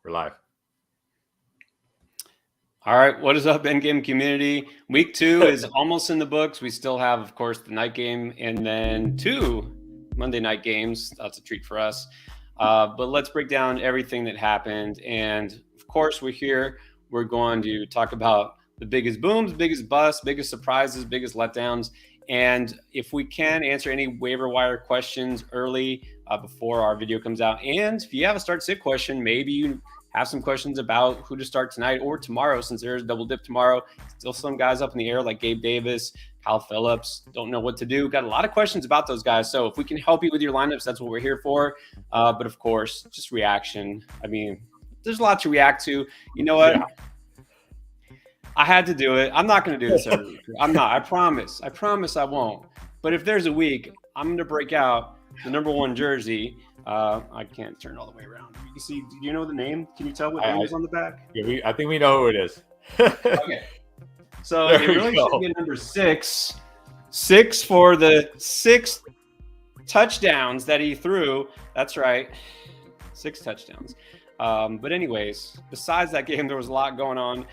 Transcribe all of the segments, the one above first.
We're live. All right, what is up, Endgame community? Week 2 is almost in the books. We still have, of course, the night game and then 2 Monday night games. That's a treat for us. But let's break down everything that happened. And, of course, we're here. We're going to talk about the biggest booms, biggest busts, biggest surprises, biggest letdowns. And if we can, answer any waiver wire questions early before our video comes out. And if you have a start-sit question, maybe you have some questions about who to start tonight or tomorrow, since there's double dip tomorrow. Still some guys up in the air like Gabe Davis, Kyle Phillips, don't know what to do. Got a lot of questions about those guys. So if we can help you with your lineups, that's what we're here for. But of course, just reaction. I mean, there's a lot to react to. You know what? Yeah. I had to do it. I'm not going to do this every week. I'm not. I promise. I promise I won't. But if there's a week, I'm going to break out the number 1 jersey. I can't turn all the way around. You can see, do you know the name? Can you tell what name is on the back? Yeah, I think we know who it is. Okay. So it really should be number 6. 6 for the 6 touchdowns that he threw. That's right. 6 touchdowns. But anyways, besides that game, there was a lot going on.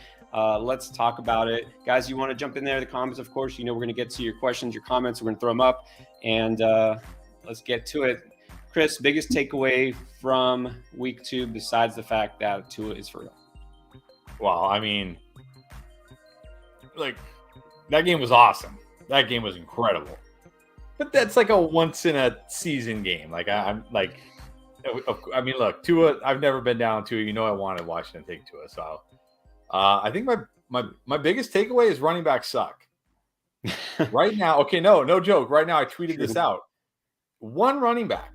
Let's talk about it. Guys, you want to jump in there in the comments, of course. You know we're going to get to your questions, your comments. We're going to throw them up. And let's get to it. Chris, biggest takeaway from week 2 besides the fact that Tua is for real? Well, I mean, like, that game was awesome. That game was incredible. But that's like a once in a season game. Like, I mean, look, Tua, I've never been down Tua. You know I wanted Washington to take Tua. So I think my biggest takeaway is running backs suck. Right now, okay, no joke. Right now, I tweeted this out. One running back,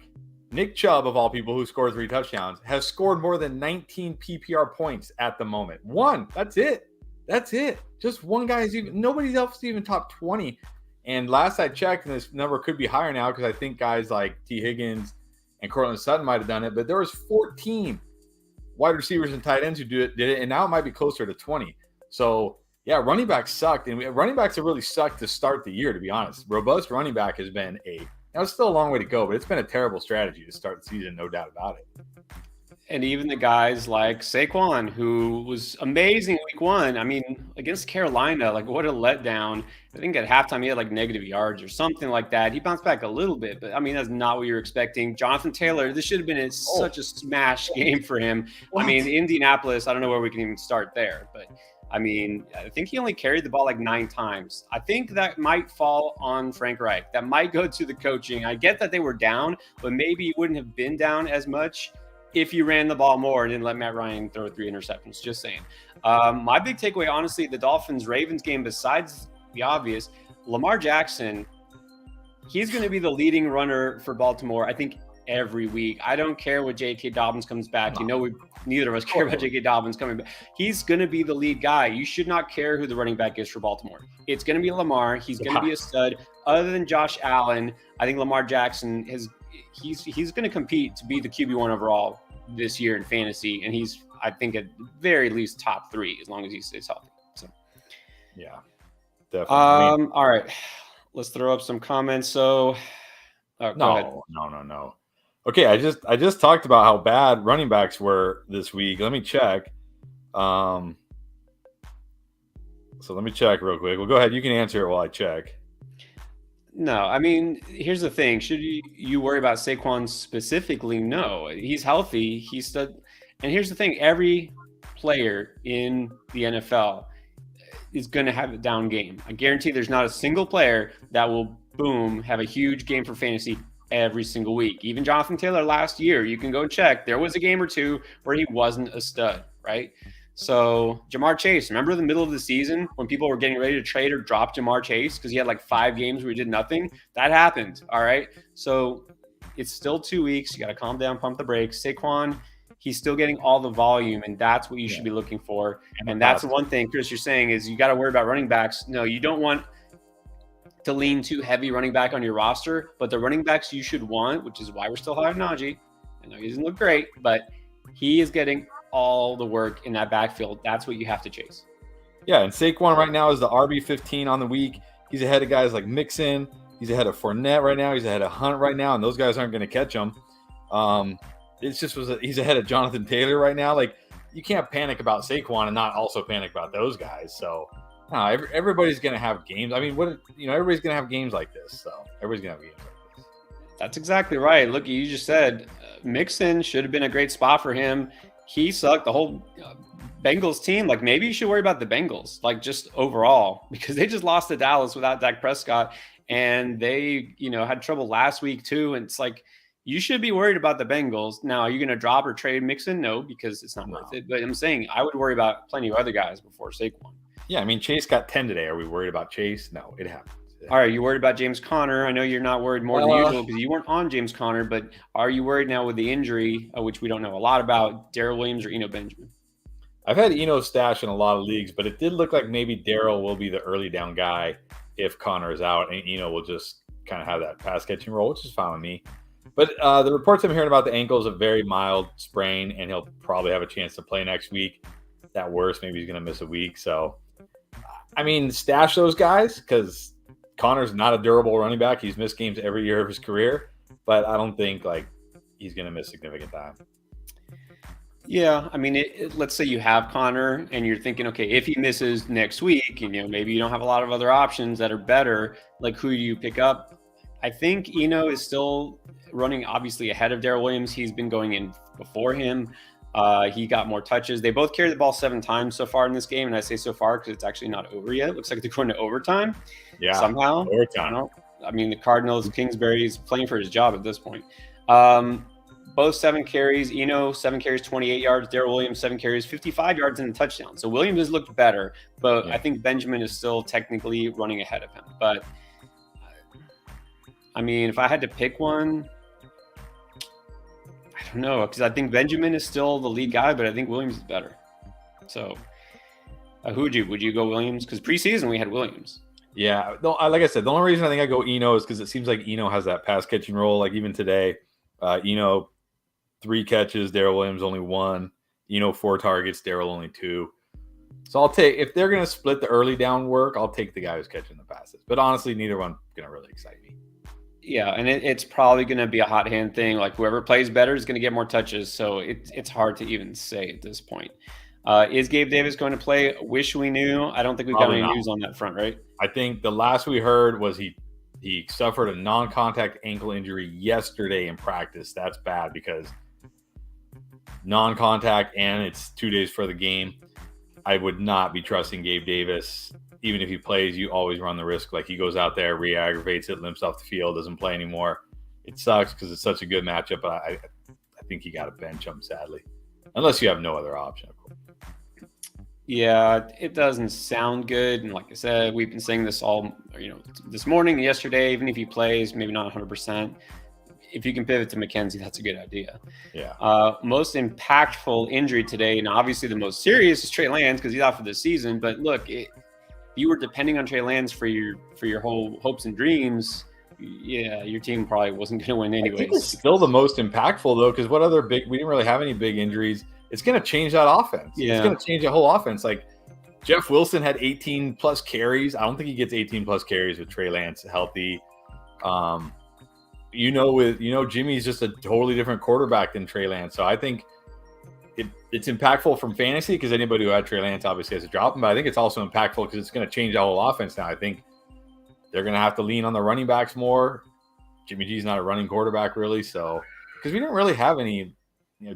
Nick Chubb, of all people, who scored 3 touchdowns, has scored more than 19 PPR points at the moment. One. That's it. Just one guy is even – nobody else is even top 20. And last I checked, and this number could be higher now because I think guys like T. Higgins and Cortland Sutton might have done it, but there was 14 wide receivers and tight ends who did it, and now it might be closer to 20. So, yeah, running backs sucked. And running backs have really sucked to start the year, to be honest. Robust running back has been now, it's still a long way to go, but it's been a terrible strategy to start the season, no doubt about it. And even the guys like Saquon, who was amazing week 1. I mean, against Carolina, like, what a letdown. I think at halftime he had like negative yards or something like that. He bounced back a little bit, but I mean, that's not what you're expecting. Jonathan Taylor, this should have been such a smash game for him. What? I mean, Indianapolis, I don't know where we can even start there, but I mean, I think he only carried the ball like 9 times. I think that might fall on Frank Reich. That might go to the coaching. I get that they were down, but maybe you wouldn't have been down as much if you ran the ball more and didn't let Matt Ryan throw 3 interceptions. Just saying. My big takeaway, honestly, the Dolphins-Ravens game, besides the obvious, Lamar Jackson, he's going to be the leading runner for Baltimore, I think, every week. I don't care what J.K. Dobbins comes back. You know, neither of us care about J.K. Dobbins coming back. He's going to be the lead guy. You should not care who the running back is for Baltimore. It's going to be Lamar. He's going to be a stud. Other than Josh Allen, I think Lamar Jackson he's going to compete to be the QB1 overall this year in fantasy, and he's, I think, at very least top 3 as long as he stays healthy. So, yeah, definitely. All right, let's throw up some comments. So, go ahead. No. Okay, I just talked about how bad running backs were this week. Let me check. So let me check real quick. Well, go ahead. You can answer it while I check. No, I mean, here's the thing. Should you worry about Saquon specifically? No, he's healthy. He's stud. And here's the thing. Every player in the NFL is going to have a down game. I guarantee there's not a single player that will, have a huge game for fantasy every single week. Even Jonathan Taylor last year, you can go check. There was a game or 2 where he wasn't a stud, right? So Jamar Chase, remember the middle of the season when people were getting ready to trade or drop Jamar Chase because he had like 5 games where he did nothing? That happened, all right? So it's still 2 weeks. You got to calm down, pump the brakes. Saquon, he's still getting all the volume, and that's what you should be looking for. And that's the one thing, Chris, you're saying is you got to worry about running backs. No, you don't want to lean too heavy running back on your roster, but the running backs you should want, which is why we're still high on Najee. I know he doesn't look great, but he is getting all the work in that backfield. That's what you have to chase. Yeah, and Saquon right now is the RB15 on the week. He's ahead of guys like Mixon. He's ahead of Fournette right now. He's ahead of Hunt right now, and those guys aren't going to catch him. It's just he's ahead of Jonathan Taylor right now. Like, you can't panic about Saquon and not also panic about those guys. So no, everybody's going to have games. I mean, everybody's going to have games like this. So everybody's going to have games like this. That's exactly right. Look, you just said Mixon should have been a great spot for him. He sucked. The whole Bengals team, like maybe you should worry about the Bengals, like just overall, because they just lost to Dallas without Dak Prescott, and they, had trouble last week too. And it's like, you should be worried about the Bengals. Now, are you going to drop or trade Mixon? No, because it's not worth it. But I'm saying I would worry about plenty of other guys before Saquon. Yeah, I mean, Chase got 10 today. Are we worried about Chase? No, it happens. All right, you worried about James Conner? I know you're not worried more than usual because you weren't on James Conner, but are you worried now with the injury, which we don't know a lot about, Darrell Williams or Eno Benjamin? I've had Eno stash in a lot of leagues, but it did look like maybe Darrell will be the early down guy if Conner is out, and Eno will just kind of have that pass catching role, which is fine with me. But the reports I'm hearing about the ankle is a very mild sprain, and he'll probably have a chance to play next week. At worst, maybe he's going to miss a week. So, I mean, stash those guys because Connor's not a durable running back. He's missed games every year of his career, but I don't think he's going to miss significant time. Yeah, I mean, let's say you have Connor and you're thinking, okay, if he misses next week, maybe you don't have a lot of other options that are better. Like, who do you pick up? I think Eno is still running obviously ahead of Darrell Williams. He's been going in before him. He got more touches. They both carried the ball 7 times so far in this game, and I say so far because it's actually not over yet. It looks like they're going to overtime. Yeah, somehow. Overtime. I mean, the Cardinals, Kingsbury is playing for his job at this point. Both 7 carries. Eno, 7 carries, 28 yards. Darrell Williams, 7 carries, 55 yards and a touchdown. So Williams has looked better, but I think Benjamin is still technically running ahead of him. But, I mean, if I had to pick one, I don't know, because I think Benjamin is still the lead guy, but I think Williams is better. So, would you go Williams? Because preseason we had Williams. Yeah, no, like I said, the only reason I think I go Eno is because it seems like Eno has that pass catching role. Like even today, Eno 3 catches, Darrell Williams only 1. Eno 4 targets, Darrell only 2. So I'll take, if they're going to split the early down work, I'll take the guy who's catching the passes. But honestly, neither one going to really excite me. Yeah, and it's probably going to be a hot hand thing. Like whoever plays better is going to get more touches. So it's hard to even say at this point. Is Gabe Davis going to play? Wish we knew. I don't think we've got any news on that front, right? I think the last we heard was he suffered a non-contact ankle injury yesterday in practice. That's bad because non-contact and it's 2 days for the game. I would not be trusting Gabe Davis. Even if he plays, you always run the risk. Like he goes out there, re-aggravates it, limps off the field, doesn't play anymore. It sucks because it's such a good matchup. But I think you got to bench him, sadly. Unless you have no other option, of course. Yeah, it doesn't sound good. And like I said, we've been saying this all, this morning, yesterday, even if he plays, maybe not 100%. If you can pivot to McKenzie, that's a good idea. Yeah. Most impactful injury today, and obviously the most serious is Trey Lance because he's out for the season. But look, if you were depending on Trey Lance for your whole hopes and dreams, yeah, your team probably wasn't going to win anyways. I think it's still the most impactful though, because we didn't really have any big injuries. It's going to change that offense. Yeah. It's going to change the whole offense. Like Jeff Wilson had 18 plus carries. I don't think he gets 18 plus carries with Trey Lance healthy. Jimmy's just a totally different quarterback than Trey Lance. So I think it's impactful from fantasy because anybody who had Trey Lance obviously has to drop him. But I think it's also impactful because it's going to change the whole offense now. I think they're going to have to lean on the running backs more. Jimmy G's not a running quarterback really. So because we didn't really have any, we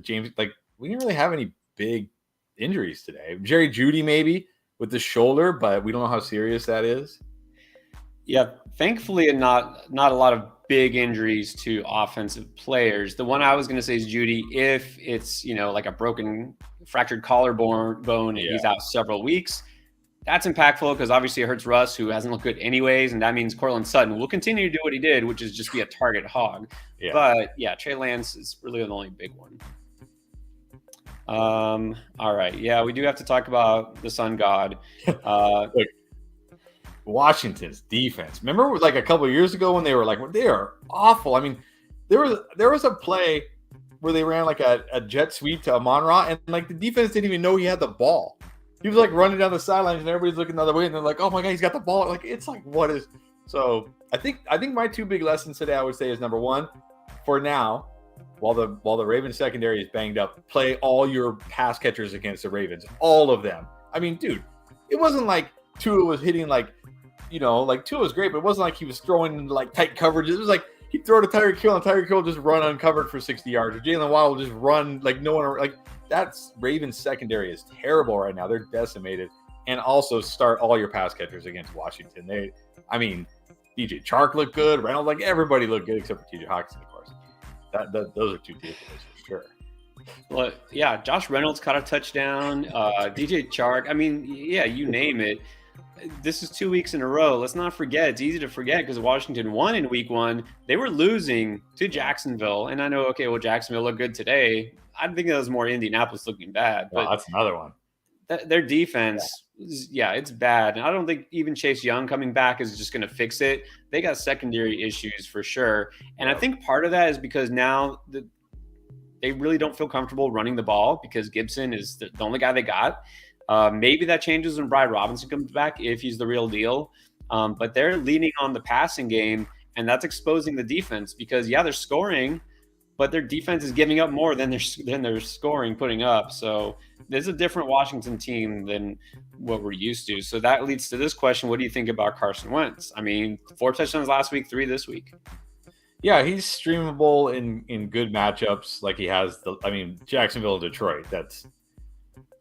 didn't really have any big injuries today. Jerry Jeudy maybe with the shoulder, but we don't know how serious that is. Yeah, thankfully not a lot of big injuries to offensive players. The one I was going to say is Jeudy. If it's, like a broken, fractured collarbone and he's out several weeks, that's impactful because obviously it hurts Russ, who hasn't looked good anyways, and that means Courtland Sutton will continue to do what he did, which is just be a target hog. Yeah. But, yeah, Trey Lance is really the only big one. All right. Yeah, we do have to talk about the Sun God. Look, Washington's defense. Remember like a couple of years ago when they were like, they are awful. I mean, there was a play where they ran like a jet sweep to Amon-Ra, and like the defense didn't even know he had the ball. He was like running down the sidelines and everybody's looking the other way and they're like, oh my God, he's got the ball. Like, it's like, what is, so I think my 2 big lessons today, I would say is number 1, for now, while the Ravens secondary is banged up, play all your pass catchers against the Ravens, all of them. I mean, dude, it wasn't like Tua was hitting like Tua was great, but it wasn't like he was throwing like tight coverage. It was like he'd throw to Tyreek Hill, and Tyreek Hill just run uncovered for 60 yards, or Jalen Waddle will just run like no one. Like that's Ravens secondary is terrible right now. They're decimated, and also start all your pass catchers against Washington. DJ Chark looked good. Reynolds, like everybody looked good except for TJ Hawkinson, of course. Those are two takeaways for sure. Well, yeah, Josh Reynolds caught a touchdown. DJ Chark, I mean, yeah, you name it. This is 2 weeks in a row. Let's not forget. It's easy to forget because Washington won in week 1. They were losing to Jacksonville. And I know, okay, well, Jacksonville looked good today. I think that was more Indianapolis looking bad. Well, that's another one. Their defense, it's bad. And I don't think even Chase Young coming back is just going to fix it. They got secondary issues for sure. And I think part of that is because now they really don't feel comfortable running the ball because Gibson is the only guy they got. Maybe that changes when Brian Robinson comes back if he's the real deal. But they're leaning on the passing game, and that's exposing the defense because, they're scoring, but their defense is giving up more than they're scoring, putting up. So there's a different Washington team than what we're used to. So that leads to this question. What do you think about Carson Wentz? I mean, 4 touchdowns last week, 3 this week. Yeah, he's streamable in good matchups like he has. Jacksonville and Detroit. That's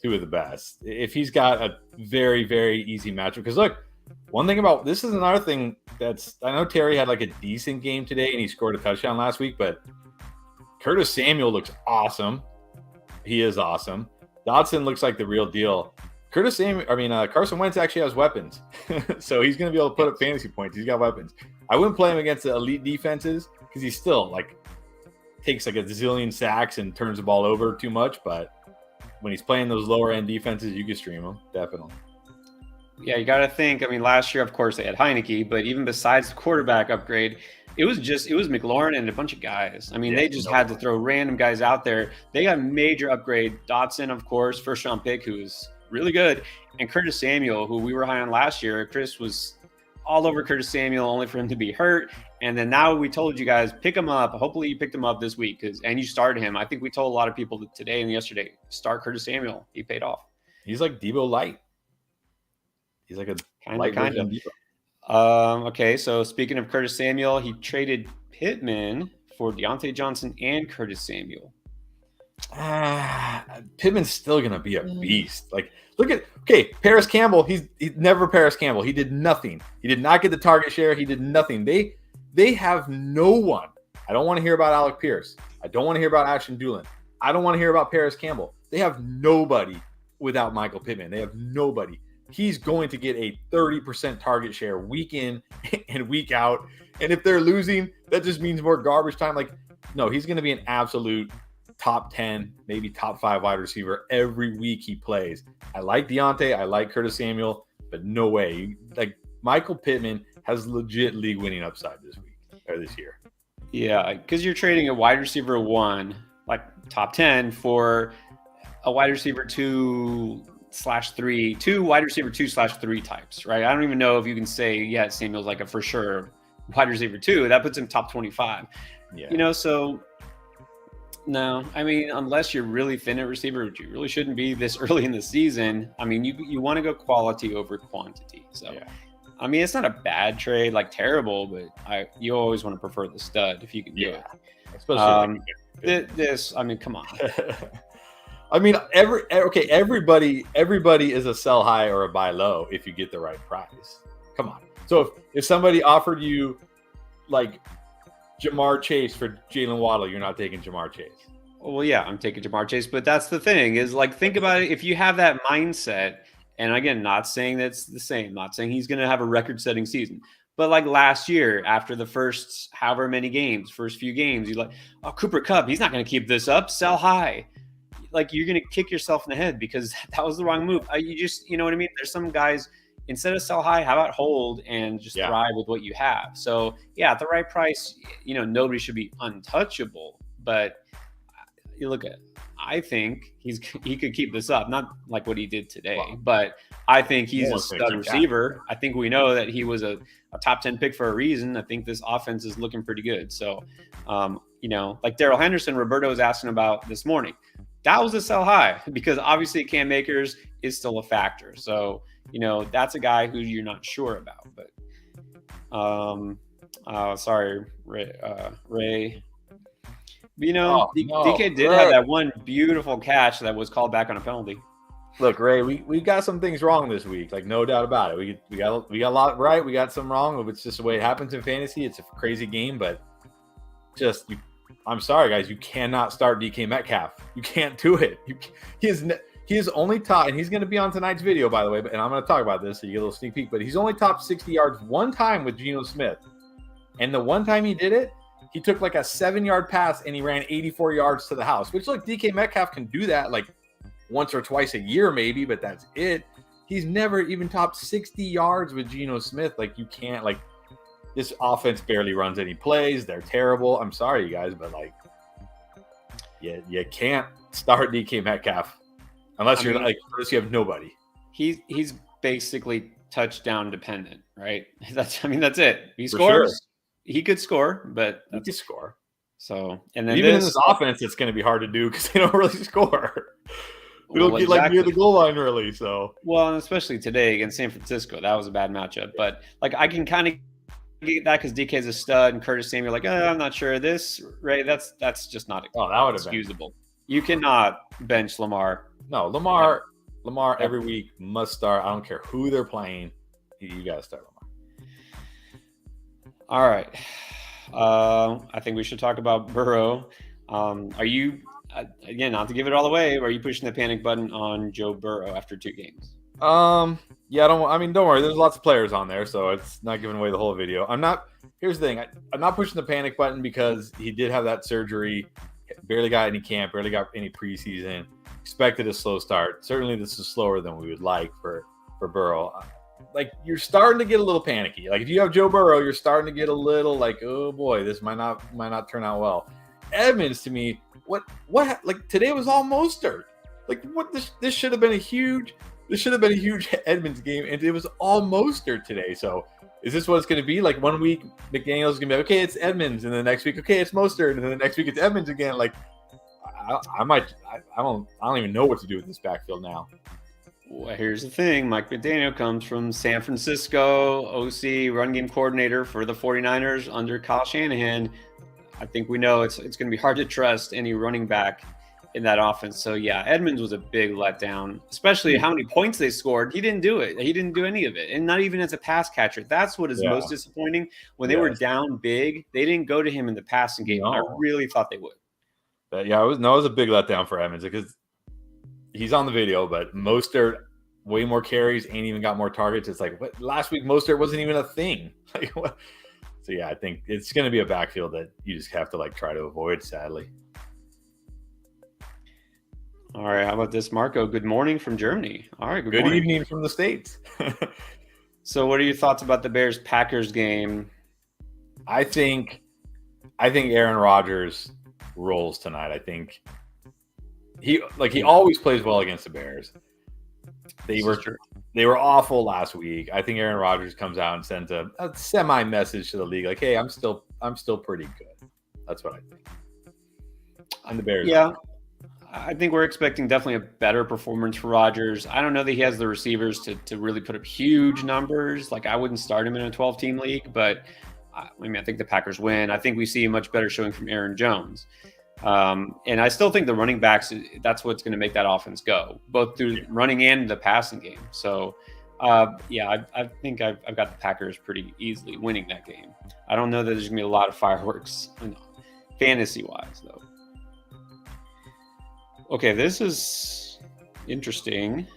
2 of the best. If he's got a very, very easy matchup. Because look, one thing about this is another thing I know Terry had like a decent game today and he scored a touchdown last week, but Curtis Samuel looks awesome. He is awesome. Dotson looks like the real deal. Carson Wentz actually has weapons. So he's going to be able to put up fantasy points. He's got weapons. I wouldn't play him against the elite defenses because he still like takes like a zillion sacks and turns the ball over too much. But when he's playing those lower end defenses, you can stream him. Definitely. Yeah, you got to think. I mean, last year, of course, they had Heineke, but even besides the quarterback upgrade, it was Mclaurin and a bunch of guys. I mean, they just had to throw random guys out there. They got a major upgrade. Dotson, of course, first round pick, who's really good. And Curtis Samuel, who we were high on last year. Chris was all over Curtis Samuel, only for him to be hurt. And then now we told you guys, pick him up. Hopefully you picked him up this week and you started him. I think we told a lot of people today and yesterday, start Curtis Samuel. He paid off. He's like Debo light. He's like a kind of. Okay, so speaking of Curtis Samuel, he traded Pittman for Deontay Johnson and Curtis Samuel. Pittman's still going to be a beast. Like, Paris Campbell. He's never Paris Campbell. He did nothing. He did not get the target share. He did nothing. They have no one. I don't want to hear about Alec Pierce. I don't want to hear about Ashton Dulin. I don't want to hear about Paris Campbell. They have nobody without Michael Pittman. They have nobody. He's going to get a 30% target share week in and week out. And if they're losing, that just means more garbage time. Like, no, he's going to be an absolute top 10, maybe top 5 wide receiver every week he plays. I like Deontay. I like Curtis Samuel, but no way. Like, Michael Pittman has legit league winning upside this week or this year. Yeah, because you're trading a wide receiver 1, like top 10, for a wide receiver 2/3, 2 wide receiver 2/3 types, right? I don't even know if you can say, Samuel's like a for sure wide receiver 2. That puts him top 25. Yeah. So no, I mean, unless you're really thin at receiver, which you really shouldn't be this early in the season. I mean, you want to go quality over quantity. So, yeah. I mean, it's not a bad trade, like terrible, but you always want to prefer the stud if you can do it. Especially come on. I mean, everybody is a sell high or a buy low if you get the right price. Come on. So if somebody offered you like Jamar Chase for Jalen Waddle, you're not taking Jamar Chase. Well, yeah, I'm taking Jamar Chase, but that's the thing is, like, think about it. If you have that mindset, and again, not saying that's the same, not saying he's going to have a record-setting season, but like last year, after the first however many games, first few games, you're like, oh, Cooper Kupp, he's not going to keep this up, sell high. Like, you're going to kick yourself in the head because that was the wrong move. You know what I mean? There's some guys, instead of sell high, how about hold and just thrive with what you have? So, yeah, at the right price, nobody should be untouchable. But you look at, I think he could keep this up. Not like what he did today, but I think he's a stud receiver. I think we know that he was a top 10 pick for a reason. I think this offense is looking pretty good. So, like Darrell Henderson, Roberto was asking about this morning. That was a sell high because obviously Cam Akers is still a factor. So, that's a guy who you're not sure about. But, sorry, Ray. But, DK did have that one beautiful catch that was called back on a penalty. Look, Ray, we got some things wrong this week, like no doubt about it. We got a lot right, we got some wrong. It's just the way it happens in fantasy. It's a crazy game, but I'm sorry, guys, you cannot start DK Metcalf. You can't do it. He is only top, and he's going to be on tonight's video, by the way. And I'm going to talk about this so you get a little sneak peek. But he's only topped 60 yards one time with Geno Smith, and the one time he did it, he took like a 7-yard pass and he ran 84 yards to the house. Which, look, DK Metcalf can do that like once or twice a year, maybe, but that's it. He's never even topped 60 yards with Geno Smith. Like, you can't, like, this offense barely runs any plays. They're terrible. I'm sorry, you guys, but like, you can't start DK Metcalf unless you have nobody. He's basically touchdown dependent, right? That's it. He scores. Sure. He could score, but he could score. So, and then even in this offense, it's going to be hard to do because they don't really score. We don't get like near the goal line really. So, well, and especially today against San Francisco, that was a bad matchup. But like, I can kind of get that because DK is a stud and Curtis Samuel, like, I'm not sure this, right? That's just not that would excusable. You cannot bench Lamar. No, Lamar every week must start. I don't care who they're playing. You got to start Lamar. All right. I think we should talk about Burrow. Are you, again, not to give it all away, are you pushing the panic button on Joe Burrow after 2 games? Yeah, don't worry. There's lots of players on there, so it's not giving away the whole video. Here's the thing. I'm not pushing the panic button because he did have that surgery, barely got any camp, barely got any preseason, expected a slow start. Certainly this is slower than we would like for Burrow. Like, you're starting to get a little panicky. Like, if you have Joe Burrow, you're starting to get a little like, oh boy, this might not turn out well. Edmonds, to me, what like today was all Mostert. Like, what this should have been a huge Edmonds game, and it was all Mostert today. So is this what it's going to be? Like, one week McDaniel's going to be like, okay, it's Edmonds, and then the next week, okay, it's Mostert, and then the next week it's Edmonds again. Like, I don't even know what to do with this backfield now. Well, here's the thing. Mike McDaniel comes from San Francisco, OC, run game coordinator for the 49ers under Kyle Shanahan. I think we know it's going to be hard to trust any running back in that offense. So, yeah, Edmonds was a big letdown, especially how many points they scored. He didn't do it. He didn't do any of it, and not even as a pass catcher. That's what is most disappointing. When they were down big, they didn't go to him in the passing game. No. I really thought they would. But, yeah, it was a big letdown for Edmonds because he's on the video, but Mostert, way more carries, ain't even got more targets. It's like, what? Last week Mostert wasn't even a thing. Like, what? So, yeah, I think it's going to be a backfield that you just have to, like, try to avoid, sadly. All right, how about this, Marco? Good morning from Germany. All right, good evening from the States. So what are your thoughts about the Bears-Packers game? I think Aaron Rodgers rolls tonight. I think he always plays well against the Bears. They were awful last week. I think Aaron Rodgers comes out and sends a semi message to the league, like, "Hey, I'm still pretty good." That's what I think. And the Bears, I think we're expecting definitely a better performance for Rodgers. I don't know that he has the receivers to really put up huge numbers. Like, I wouldn't start him in a 12-team league, but I think the Packers win. I think we see a much better showing from Aaron Jones. And I still think the running backs, that's what's going to make that offense go, both through running and the passing game. So, I think I've got the Packers pretty easily winning that game. I don't know that there's going to be a lot of fireworks fantasy-wise, though. Okay, this is interesting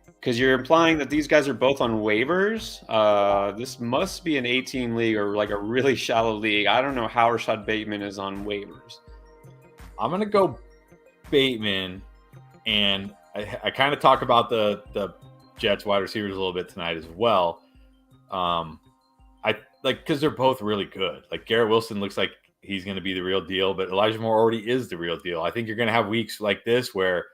because you're implying that these guys are both on waivers. This must be an 18 league or like a really shallow league. I don't know how Rashad Bateman is on waivers. I'm going to go Bateman, and I kind of talk about the Jets wide receivers a little bit tonight as well. Because they're both really good. Like, Garrett Wilson looks like he's going to be the real deal, but Elijah Moore already is the real deal. I think you're going to have weeks like this where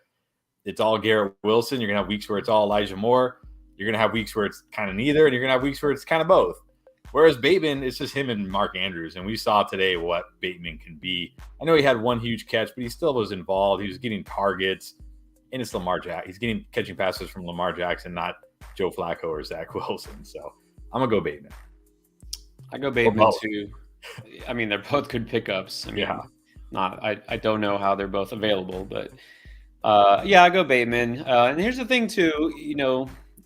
it's all Garrett Wilson. You're going to have weeks where it's all Elijah Moore. You're going to have weeks where it's kind of neither, and you're going to have weeks where it's kind of both. Whereas Bateman, it's just him and Mark Andrews. And we saw today what Bateman can be. I know he had one huge catch, but he still was involved. He was getting targets. And it's Lamar Jackson. He's catching passes from Lamar Jackson, not Joe Flacco or Zach Wilson. So I'm going to go Bateman. I go Bateman too. I mean, they're both good pickups. I mean, I don't know how they're both available, but I go Bateman. And here's the thing too,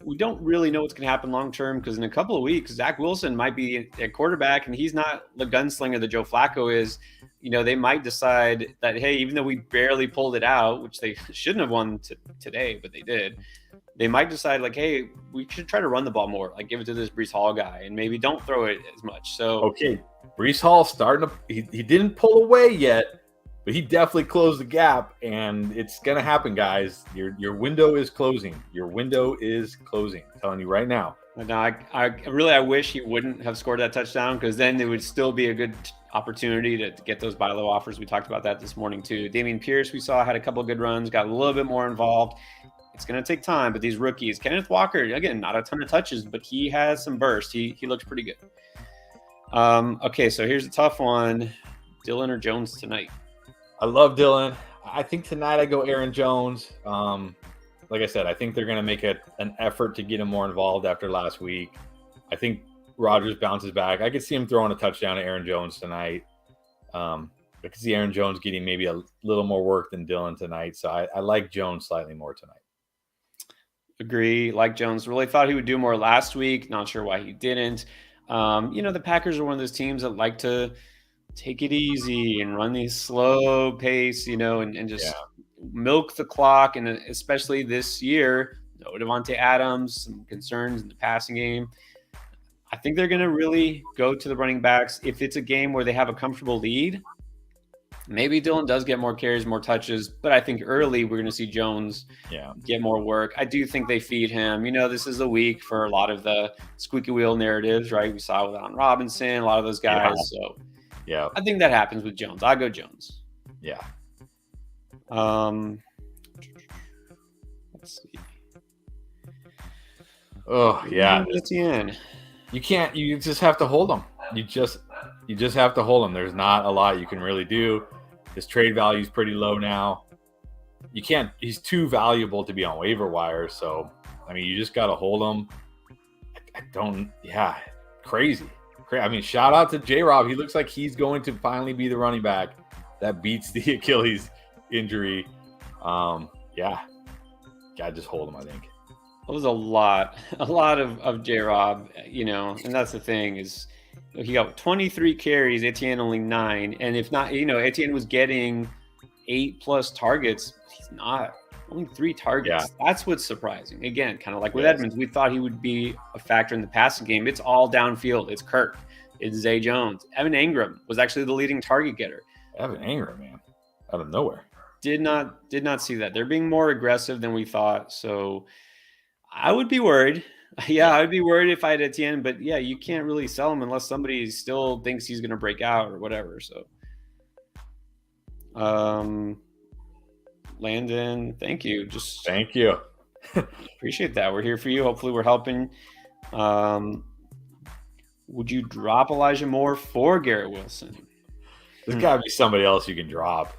we don't really know what's going to happen long term because in a couple of weeks, Zach Wilson might be at quarterback and he's not the gunslinger that Joe Flacco is. They might decide that, hey, even though we barely pulled it out, which they shouldn't have won today, but they did, they might decide like, hey, we should try to run the ball more, like give it to this Breece Hall guy and maybe don't throw it as much. So, okay, Breece Hall starting to, he didn't pull away yet, but he definitely closed the gap, and it's going to happen, guys. Your window is closing. Your window is closing. I'm telling you right now. No, I wish he wouldn't have scored that touchdown because then it would still be a good opportunity to get those buy low offers. We talked about that this morning too. Dameon Pierce, we saw, had a couple of good runs, got a little bit more involved. It's going to take time, but these rookies, Kenneth Walker, again, not a ton of touches, but he has some burst. He looks pretty good. Okay, so here's a tough one. Dillon or Jones tonight? I love Dillon. I think tonight I go Aaron Jones. Like I said, I think they're going to make an effort to get him more involved after last week. I think Rodgers bounces back. I could see him throwing a touchdown to Aaron Jones tonight. I could see Aaron Jones getting maybe a little more work than Dillon tonight. So I like Jones slightly more tonight. Agree. Like Jones. Really thought he would do more last week. Not sure why he didn't. The Packers are one of those teams that like to take it easy and run these slow pace, and just milk the clock. And especially this year, no Devontae Adams, some concerns in the passing game. I think they're going to really go to the running backs. If it's a game where they have a comfortable lead, maybe Dillon does get more carries, more touches, but I think early we're going to see Jones get more work. I do think they feed him. This is a week for a lot of the squeaky wheel narratives, right? We saw with Allen Robinson, a lot of those guys. So I think that happens with Jones. I go Jones. Yeah. Let's see. Oh yeah. Etienne. You can't. You just have to hold them. You just have to hold them. There's not a lot you can really do. His trade value is pretty low now. You can't. He's too valuable to be on waiver wire. So you just got to hold him. I don't. Yeah, crazy. Shout out to J-Rob. He looks like he's going to finally be the running back that beats the Achilles injury. Gotta just hold him, I think. Well, there's a lot of J-Rob, and that's the thing is he got 23 carries, Etienne only 9. And if not, Etienne was getting 8+ targets. He's not. Only 3 targets. Yeah. That's what's surprising. Again, kind of like with Edmonds, we thought he would be a factor in the passing game. It's all downfield. It's Kirk. It's Zay Jones. Evan Ingram was actually the leading target getter. Evan Ingram, man, out of nowhere. Did not see that. They're being more aggressive than we thought. So I would be worried. Yeah, I would be worried if I had Etienne. But yeah, you can't really sell him unless somebody still thinks he's going to break out or whatever. So, Landon, thank you. Thank you. Appreciate that. We're here for you. Hopefully we're helping. Would you drop Elijah Moore for Garrett Wilson? There's got to be somebody else you can drop,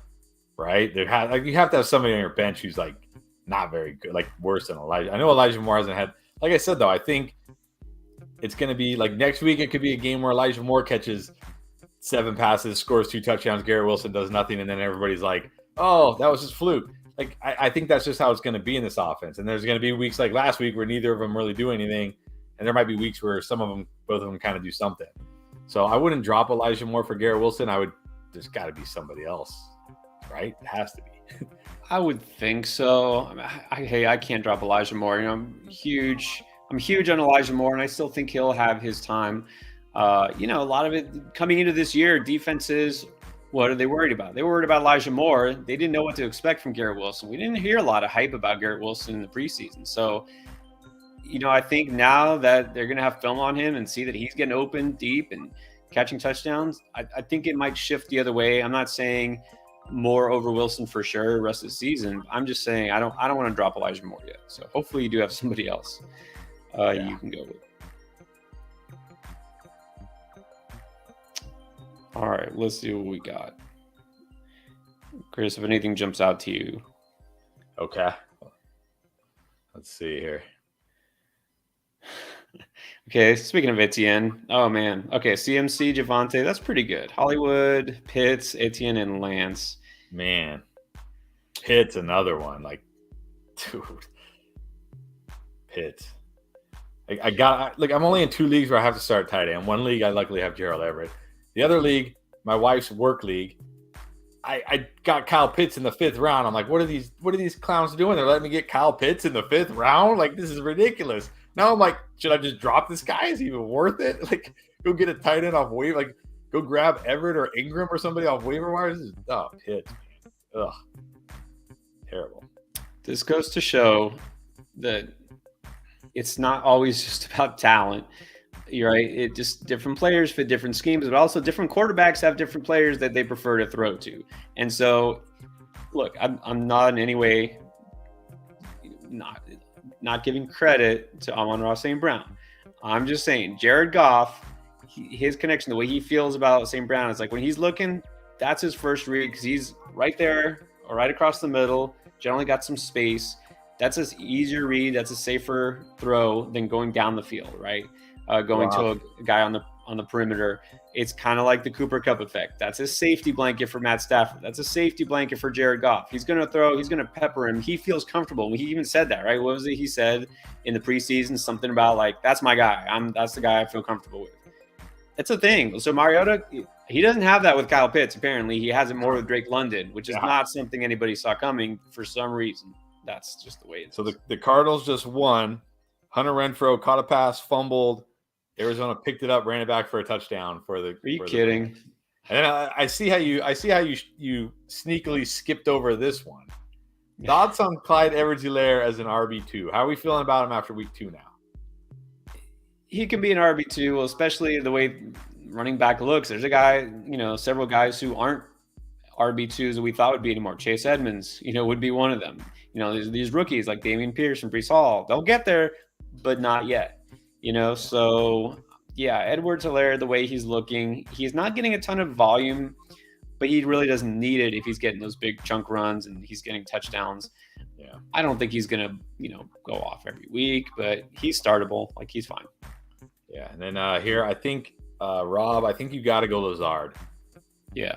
right? You have to have somebody on your bench who's not very good, worse than Elijah. I know Elijah Moore hasn't had, like I said, though, I think it's going to be next week. It could be a game where Elijah Moore catches 7 passes, scores 2 touchdowns. Garrett Wilson does nothing. And then everybody's like, oh, that was just fluke. I think that's just how it's going to be in this offense. And there's going to be weeks like last week where neither of them really do anything. And there might be weeks where both of them kind of do something. So I wouldn't drop Elijah Moore for Garrett Wilson. There's got to be somebody else, right? It has to be. I would think so. I can't drop Elijah Moore. I'm huge on Elijah Moore, and I still think he'll have his time. A lot of it coming into this year, defenses, what are they worried about? They were worried about Elijah Moore. They didn't know what to expect from Garrett Wilson. We didn't hear a lot of hype about Garrett Wilson in the preseason. So, I think now that they're going to have film on him and see that he's getting open deep and catching touchdowns, I think it might shift the other way. I'm not saying Moore over Wilson for sure the rest of the season. I'm just saying I don't want to drop Elijah Moore yet. So hopefully you do have somebody else you can go with. All right, let's see what we got. Chris, if anything jumps out to you. Okay. Let's see here. Okay, speaking of Etienne, oh man. Okay, CMC, Javante, that's pretty good. Hollywood, Pitts, Etienne, and Lance. Man. Pitt's another one. Like, dude. Pitts. I'm only in 2 leagues where I have to start tight end. One league, I luckily have Gerald Everett. The other league, my wife's work league, I got Kyle Pitts in the 5th round. I'm like, what are these clowns doing? They're letting me get Kyle Pitts in the 5th round? Like, this is ridiculous. Now I'm like, should I just drop this guy? Is he even worth it? Like, go get a tight end off waiver. Like, go grab Everett or Ingram or somebody off waiver wires. Pitts, man. Ugh. Terrible. This goes to show that it's not always just about talent. You're right. It just different players fit different schemes, but also different quarterbacks have different players that they prefer to throw to. And so, look, I'm not in any way not giving credit to Amon-Ra St. Brown. I'm just saying Jared Goff, his connection, the way he feels about St. Brown, is like when he's looking, that's his first read because he's right there or right across the middle, generally got some space. That's an easier read. That's a safer throw than going down the field, right? Going to a guy on the perimeter. It's kind of like the Cooper Kupp effect. That's a safety blanket for Matt Stafford. That's a safety blanket for Jared Goff. He's going to throw. He's going to pepper him. He feels comfortable. He even said that, right? What was it he said in the preseason? Something about like, that's my guy. That's the guy I feel comfortable with. It's a thing. So Mariota, he doesn't have that with Kyle Pitts. Apparently, he has it more with Drake London, which is not something anybody saw coming for some reason. That's just the way it is. So the Cardinals just won. Hunter Renfrow caught a pass, fumbled. Arizona picked it up, ran it back for a touchdown. Are you kidding? And I see how you sneakily skipped over this one. Thoughts on Clyde Edwards-Helaire as an RB2? How are we feeling about him after week 2 now? He can be an RB2, especially the way running back looks. There's a guy, several guys who aren't RB2s that we thought would be anymore. Chase Edmonds, would be one of them. These rookies like Dameon Pierce and Breece Hall, they'll get there, but not yet. So yeah, Edwards-Helaire, the way he's looking, he's not getting a ton of volume, but he really doesn't need it if he's getting those big chunk runs and he's getting touchdowns. Yeah, I don't think he's gonna, go off every week, but he's startable. Like he's fine. Yeah, and then here I think Rob, I think you got to go Lazard. Yeah.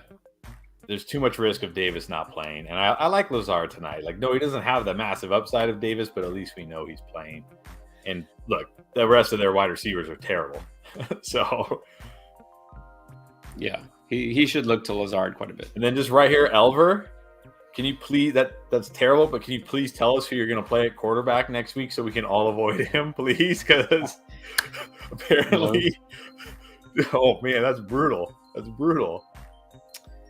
There's too much risk of Davis not playing. And I like Lazard tonight. Like, no, he doesn't have the massive upside of Davis, but at least we know he's playing. And look, the rest of their wide receivers are terrible. So, yeah, he should look to Lazard quite a bit. And then just right here, Elver, can you please, that's terrible, but can you please tell us who you're going to play at quarterback next week so we can all avoid him, please? Because apparently, oh, man, that's brutal. That's brutal.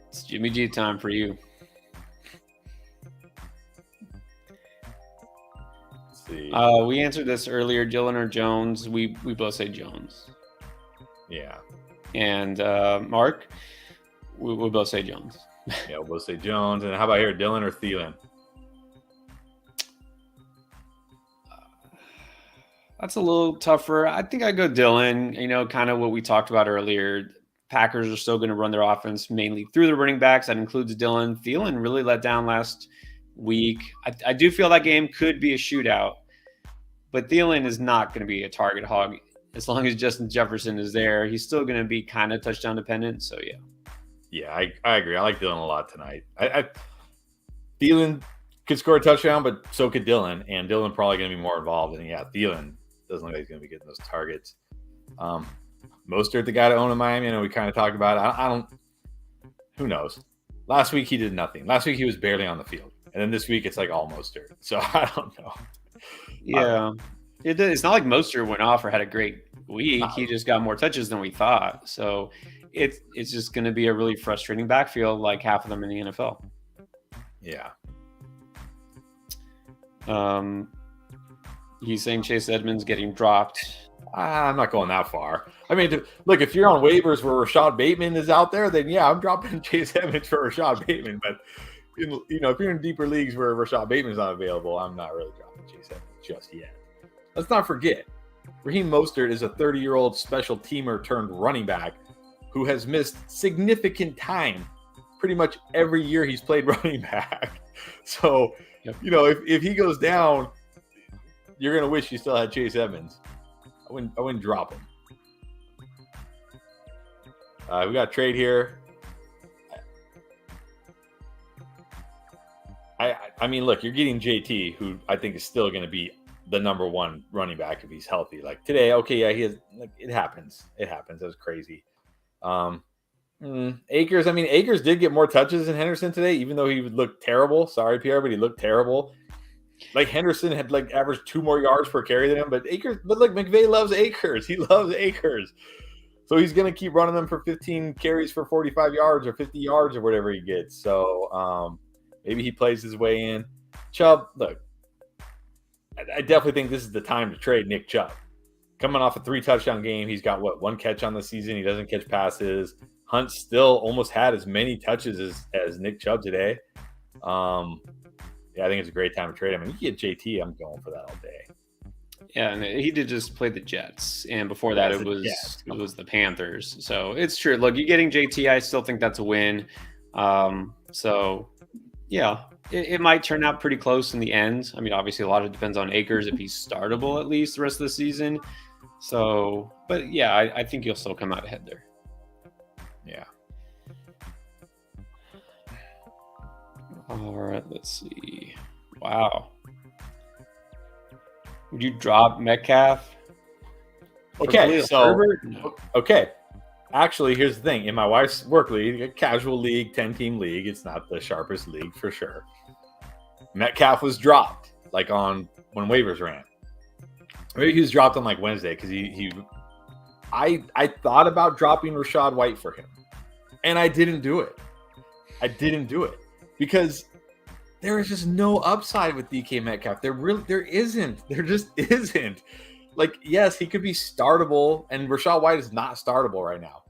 It's Jimmy G time for you. Let's see. We answered this earlier. Dillon or Jones? We both say Jones. Yeah. And Mark, we both say Jones. Yeah, we'll both say Jones. And how about here, Dillon or Thielen? That's a little tougher. I think I'd go Dillon. Kind of what we talked about earlier. Packers are still going to run their offense mainly through the running backs. That includes Dillon. Thielen really let down last week. I do feel that game could be a shootout, but Thielen is not going to be a target hog as long as Justin Jefferson is there. He's still going to be kind of touchdown dependent. So yeah. Yeah, I agree. I like Dillon a lot tonight. Thielen could score a touchdown, but so could Dillon, and Dillon probably going to be more involved. And yeah, Thielen doesn't look like he's going to be getting those targets. Mostert, the guy to own in Miami, I know we kind of talked about it. I don't – who knows? Last week he did nothing. Last week he was barely on the field. And then this week it's like all Mostert. So I don't know. Yeah. It's not like Mostert went off or had a great week. He just got more touches than we thought. So it's just going to be a really frustrating backfield like half of them in the NFL. Yeah. He's saying Chase Edmonds getting dropped. I'm not going that far. I mean, look, if you're on waivers where Rashad Bateman is out there, then yeah, I'm dropping Chase Edmonds for Rashad Bateman. But if you're in deeper leagues where Rashad Bateman is not available, I'm not really dropping Chase Edmonds just yet. Let's not forget, Raheem Mostert is a 30-year-old special teamer turned running back who has missed significant time pretty much every year he's played running back. So, if he goes down, you're going to wish you still had Chase Edmonds. I wouldn't drop him. We got a trade here. I mean, look, you're getting JT, who I think is still going to be the number one running back if he's healthy. Like today, okay, yeah, he has. Like it happens. That was crazy. Akers. I mean, Akers did get more touches than Henderson today, even though he looked terrible. Sorry, Pierre, but he looked terrible. Like Henderson had averaged 2 more yards per carry than him, but McVay loves Akers. He loves Akers. So he's going to keep running them for 15 carries for 45 yards or 50 yards or whatever he gets. So maybe he plays his way in. Chubb, look, I definitely think this is the time to trade Nick Chubb. Coming off a 3-touchdown game, he's got, 1 catch on the season. He doesn't catch passes. Hunt still almost had as many touches as Nick Chubb today. I think it's a great time to trade him. And you get JT, I'm going for that all day. Yeah, and he did just play the Jets, and before that it was the Panthers. So it's true. Look, you getting JT, I still think that's a win. So yeah, it might turn out pretty close in the end. I mean, obviously a lot of it depends on Akers if he's startable at least the rest of the season. So, but yeah, I think you'll still come out ahead there. Yeah. All right, let's see. Wow. Would you drop Metcalf? Okay, No. Okay. Actually, here's the thing. In my wife's work league, a casual league, 10-team league, it's not the sharpest league for sure. Metcalf was dropped, when waivers ran. Maybe he was dropped on Wednesday because I thought about dropping Rachaad White for him, and I didn't do it. Because there is just no upside with DK Metcalf. There isn't. There just isn't. Yes, he could be startable, and Rachaad White is not startable right now.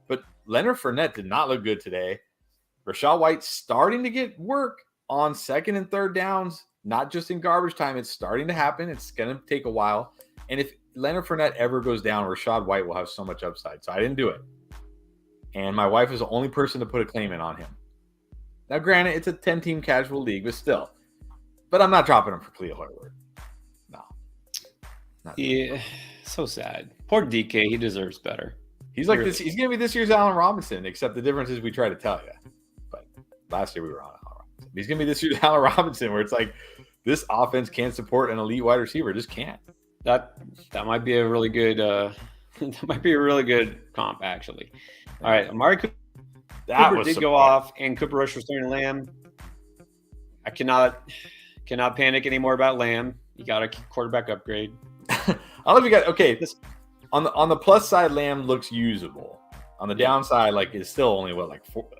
But Leonard Fournette did not look good today. Rachaad White's starting to get work on 2nd and 3rd downs, not just in garbage time. It's starting to happen. It's going to take a while. And if Leonard Fournette ever goes down, Rachaad White will have so much upside. So I didn't do it. And my wife is the only person to put a claim in on him. Now, granted, it's a 10-team casual league, but still. But I'm not dropping him for Cleo Hartward. No. Yeah, so sad. Poor DK. He deserves better. He's like this. He's going to be this year's Allen Robinson, except the difference is we try to tell you. But last year we were on Allen Robinson. He's going to be this year's Allen Robinson, where it's this offense can't support an elite wide receiver. Just can't. That might be a really good comp, actually. All right, Amari Cooper did go off, and Cooper Rush was throwing Lamb. I cannot panic anymore about Lamb. You got a quarterback upgrade. I don't know if you got on the plus side. Lamb looks usable. On the downside, it's still only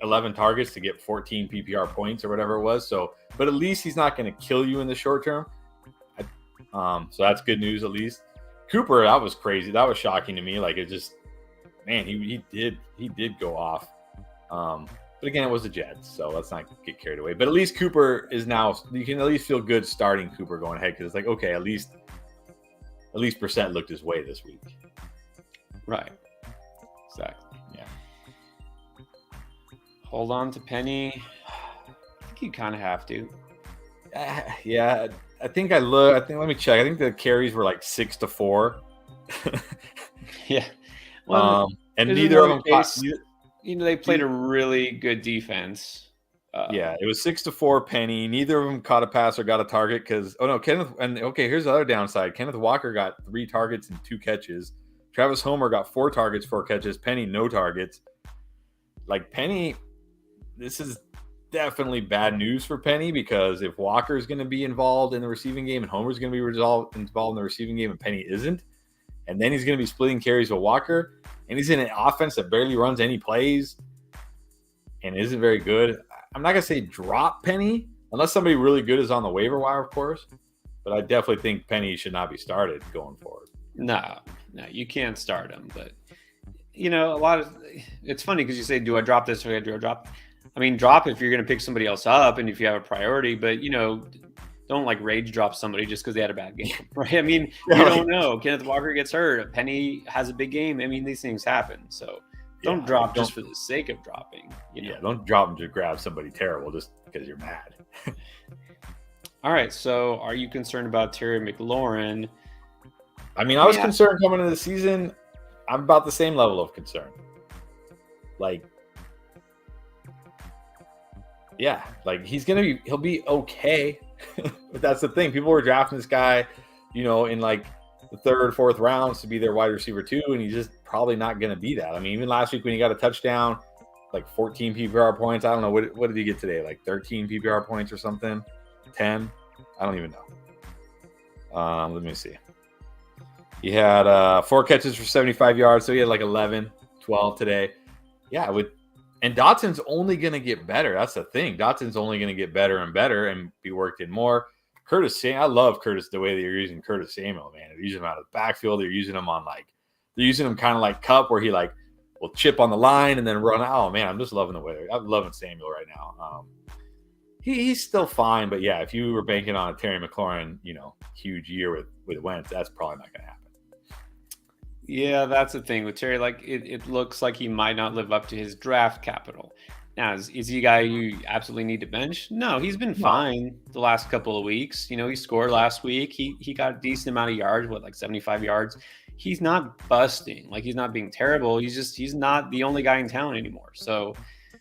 11 targets to get 14 PPR points or whatever it was. So, but at least he's not going to kill you in the short term. So that's good news at least. Cooper, that was crazy. That was shocking to me. He did go off. But again, it was the Jets, so let's not get carried away. But at least Cooper is now, you can at least feel good starting Cooper going ahead because it's okay, at least Brissett looked his way this week. Right. Exactly. Yeah. Hold on to Penny. I think you kind of have to. Yeah. I think let me check. I think the carries were 6 to 4. Yeah. Well, and neither of them they played a really good defense. It was 6 to 4 Penny. Neither of them caught a pass or got a target because here's the other downside. Kenneth Walker got 3 targets and 2 catches. Travis Homer got 4 targets, 4 catches. Penny, no targets. Penny, this is definitely bad news for Penny because if Walker is going to be involved in the receiving game and Homer's going to be involved in the receiving game and Penny isn't, and then he's going to be splitting carries with Walker, and he's in an offense that barely runs any plays and isn't very good. I'm not going to say drop Penny unless somebody really good is on the waiver wire, of course, but I definitely think Penny should not be started going forward. No, you can't start him. But, it's funny because you say, do I drop this or do I drop? I mean, drop if you're going to pick somebody else up and if you have a priority, but, don't rage drop somebody just because they had a bad game, right? I mean, you don't know. Kenneth Walker gets hurt. Penny has a big game. I mean, these things happen. So Don't drop just for the sake of dropping. Yeah, don't drop him to grab somebody terrible just because you're mad. All right, so are you concerned about Terry McLaurin? I mean, I was concerned coming into the season. I'm about the same level of concern. Like, yeah, like he'll be okay. But that's the thing. People were drafting this guy, in like the third, fourth rounds to be their wide receiver 2, and he's just probably not going to be that. I mean, even last week when he got a touchdown, like 14 PPR points. I don't know. What did he get today? Like 13 PPR points or something? 10? I don't even know. Let me see. He had 4 catches for 75 yards, so he had like 11, 12 today. Yeah, and Dotson's only going to get better. That's the thing. Dotson's only going to get better and better and be worked in more. I love Curtis, the way they're using Curtis Samuel, man. They're using him out of the backfield. They're using him kind of like Cup, where he like will chip on the line and then run. Oh man, I'm just loving the way I'm loving Samuel right now. He's still fine, but yeah, if you were banking on a Terry McLaurin, huge year with Wentz, that's probably not going to happen. Yeah, that's the thing with Terry. Like, it looks like he might not live up to his draft capital. Now, is he a guy you absolutely need to bench? No, he's been fine the last couple of weeks. He scored last week. He got a decent amount of yards, like 75 yards. He's not busting. Like, he's not being terrible. He's not the only guy in town anymore. So,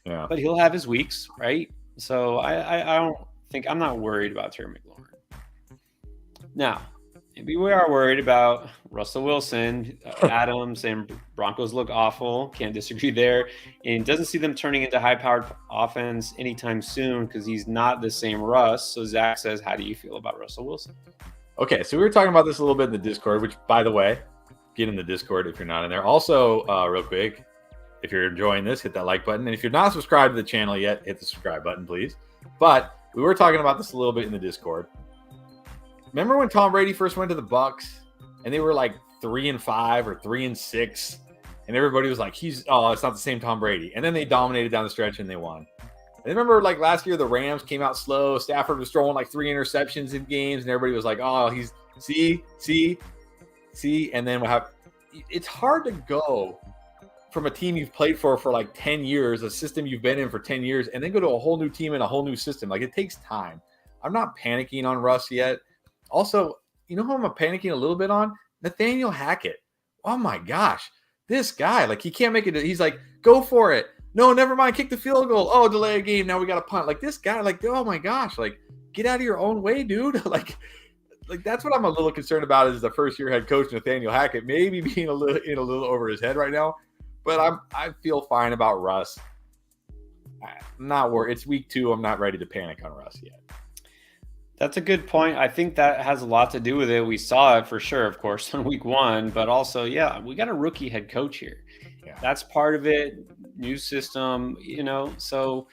yeah. But he'll have his weeks, right? So I'm not worried about Terry McLaurin. Now, maybe we are worried about Russell Wilson. Adams and Broncos look awful. Can't disagree there. And doesn't see them turning into high-powered offense anytime soon because he's not the same Russ. So Zach says, how do you feel about Russell Wilson? Okay, so we were talking about this a little bit in the Discord, which, by the way, get in the Discord if you're not in there. Also, real quick, if you're enjoying this, hit that like button. And if you're not subscribed to the channel yet, hit the subscribe button, please. But we were talking about this a little bit in the Discord. Remember when Tom Brady first went to the Bucs and they were like 3-5 or 3-6, and everybody was like, it's not the same Tom Brady. And then they dominated down the stretch and they won. And remember, like last year, the Rams came out slow. Stafford was throwing like 3 interceptions in games, and everybody was like, he's see. And then what happened? It's hard to go from a team you've played for like 10 years, a system you've been in for 10 years, and then go to a whole new team and a whole new system. Like, it takes time. I'm not panicking on Russ yet. Also, who I'm panicking a little bit on? Nathaniel Hackett. Oh my gosh. This guy, like, he can't make it. He's like, go for it. No, never mind. Kick the field goal. Oh, delay a game. Now we got to punt. Like, this guy, like, oh my gosh. Like, get out of your own way, dude. like that's what I'm a little concerned about is the first-year head coach, Nathaniel Hackett, maybe being a little over his head right now. But I feel fine about Russ. I'm not worried. It's week 2. I'm not ready to panic on Russ yet. That's a good point. I think that has a lot to do with it. We saw it for sure, of course, on week 1, but also, yeah, we got a rookie head coach here. Yeah. That's part of it. New system, so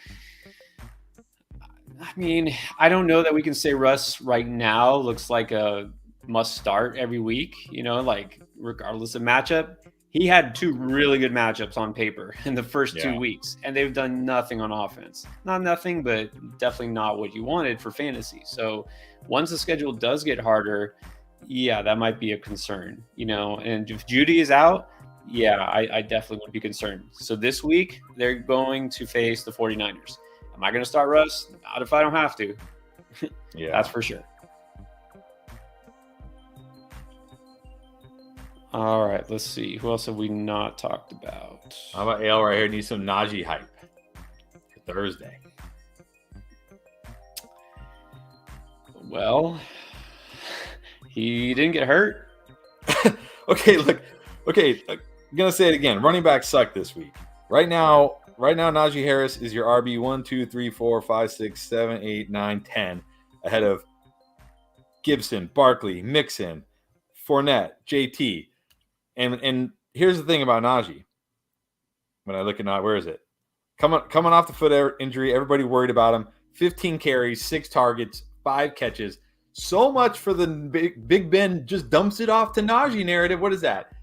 I mean, I don't know that we can say Russ right now looks like a must start every week, like regardless of matchup. He had 2 really good matchups on paper in the first 2 weeks, and they've done nothing on offense. Not nothing, but definitely not what you wanted for fantasy. So once the schedule does get harder, yeah, that might be a concern, and if Judy is out, yeah, I definitely would be concerned. So this week, they're going to face the 49ers. Am I going to start Russ? Not if I don't have to. Yeah, that's for sure. All right, let's see. Who else have we not talked about? How about Ale right here? Needs some Najee hype for Thursday. Well, he didn't get hurt. Okay, look. Okay, I'm going to say it again. Running backs suck this week. Right now, Najee Harris is your RB 1, 2, 3, 4, 5, 6, 7, 8, 9, 10, ahead of Gibson, Barkley, Mixon, Fournette, JT. And here's the thing about Najee. When I look at where is it? Coming off the foot injury, everybody worried about him. 15 carries, 6 targets, 5 catches. So much for the Big Ben just dumps it off to Najee narrative. What is that?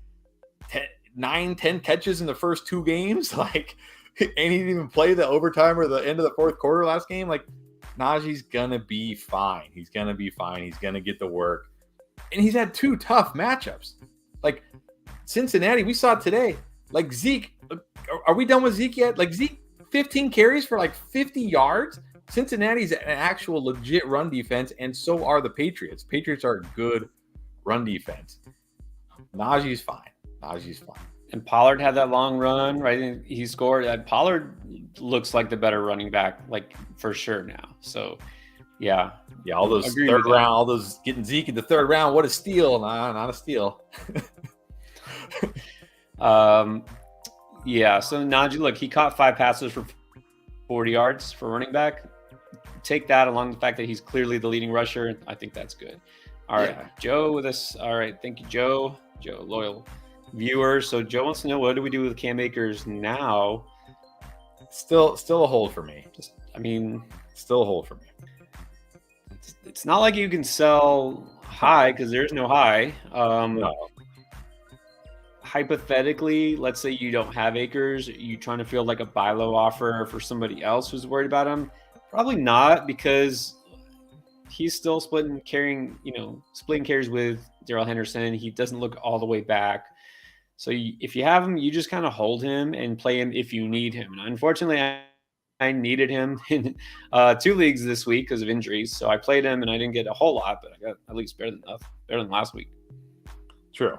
10 catches in the first 2 games? Like, and he didn't even play the overtime or the end of the fourth quarter last game. Like, Najee's gonna be fine. He's gonna be fine. He's gonna get the work. And he's had 2 tough matchups. Like, Cincinnati, we saw it today. Like Zeke, are we done with Zeke yet? Like Zeke, 15 carries for like 50 yards. Cincinnati's an actual legit run defense, and so are the Patriots. Patriots are a good run defense. Najee's fine. And Pollard had that long run, right? He scored. Pollard looks like the better running back, like for sure now. So, yeah. Yeah, all those third round, all those getting Zeke in the third round. What a steal. Nah, not a steal. Yeah, so Najee, look, he caught 5 passes for 40 yards for running back. Take that along with the fact that he's clearly the leading rusher. I think that's good. All right, yeah. Joe with us. All right, thank you, Joe. Joe, loyal viewer. So Joe wants to know, what do we do with Cam Akers now? Still a hold for me. Still a hold for me. It's not like you can sell high because there's no high. No. Hypothetically, let's say you don't have Akers, you trying to feel like a buy low offer for somebody else who's worried about him? Probably not, because he's still splitting carries with Darrell Henderson. He doesn't look all the way back. So if you have him, you just kind of hold him and play him if you need him. And unfortunately, I needed him in 2 leagues this week because of injuries. So I played him and I didn't get a whole lot, but I got at least better than last week. True.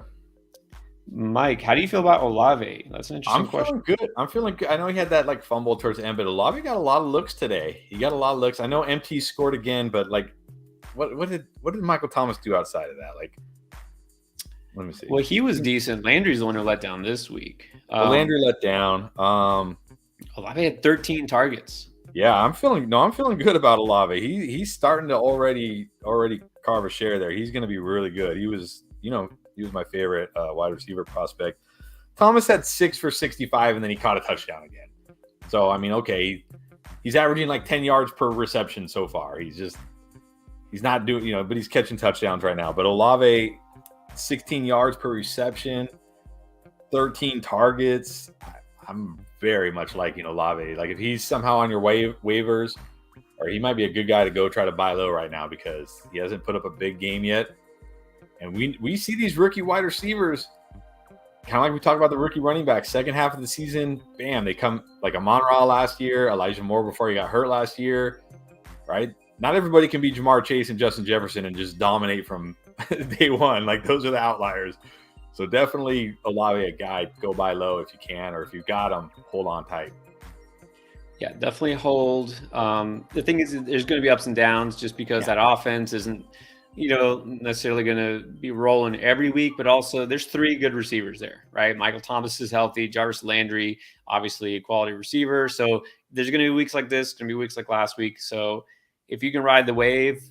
Mike, how do you feel about Olave? That's an interesting question. I'm feeling good. I know he had that like fumble towards the end, but Olave got a lot of looks today. He got a lot of looks. I know MT scored again, but like, what did Michael Thomas do outside of that? Like, let me see. Well, he was decent. Landry's the one who let down this week. Landry let down. Olave had 13 targets. Yeah, I'm feeling good about Olave. He's starting to already carve a share there. He's going to be really good. He was my favorite wide receiver prospect. Thomas had 6 for 65, and then he caught a touchdown again. So, okay, he's averaging like 10 yards per reception so far. He's not doing, but he's catching touchdowns right now. But Olave, 16 yards per reception, 13 targets. I'm very much liking Olave. Like, if he's somehow on your waivers, or he might be a good guy to go try to buy low right now because he hasn't put up a big game yet. And we see these rookie wide receivers, kind of like we talked about the rookie running backs, second half of the season, bam, they come like Amon-Ra last year, Elijah Moore before he got hurt last year, right? Not everybody can be Jamar Chase and Justin Jefferson and just dominate from day one. Like, those are the outliers. So definitely Olave a guy, go buy low if you can, or if you've got him, hold on tight. Yeah, definitely hold. The thing is, there's going to be ups and downs just because that offense isn't necessarily going to be rolling every week, but also there's 3 good receivers there, right? Michael Thomas is healthy. Jarvis Landry, obviously a quality receiver. So there's going to be weeks like this, going to be weeks like last week. So if you can ride the wave,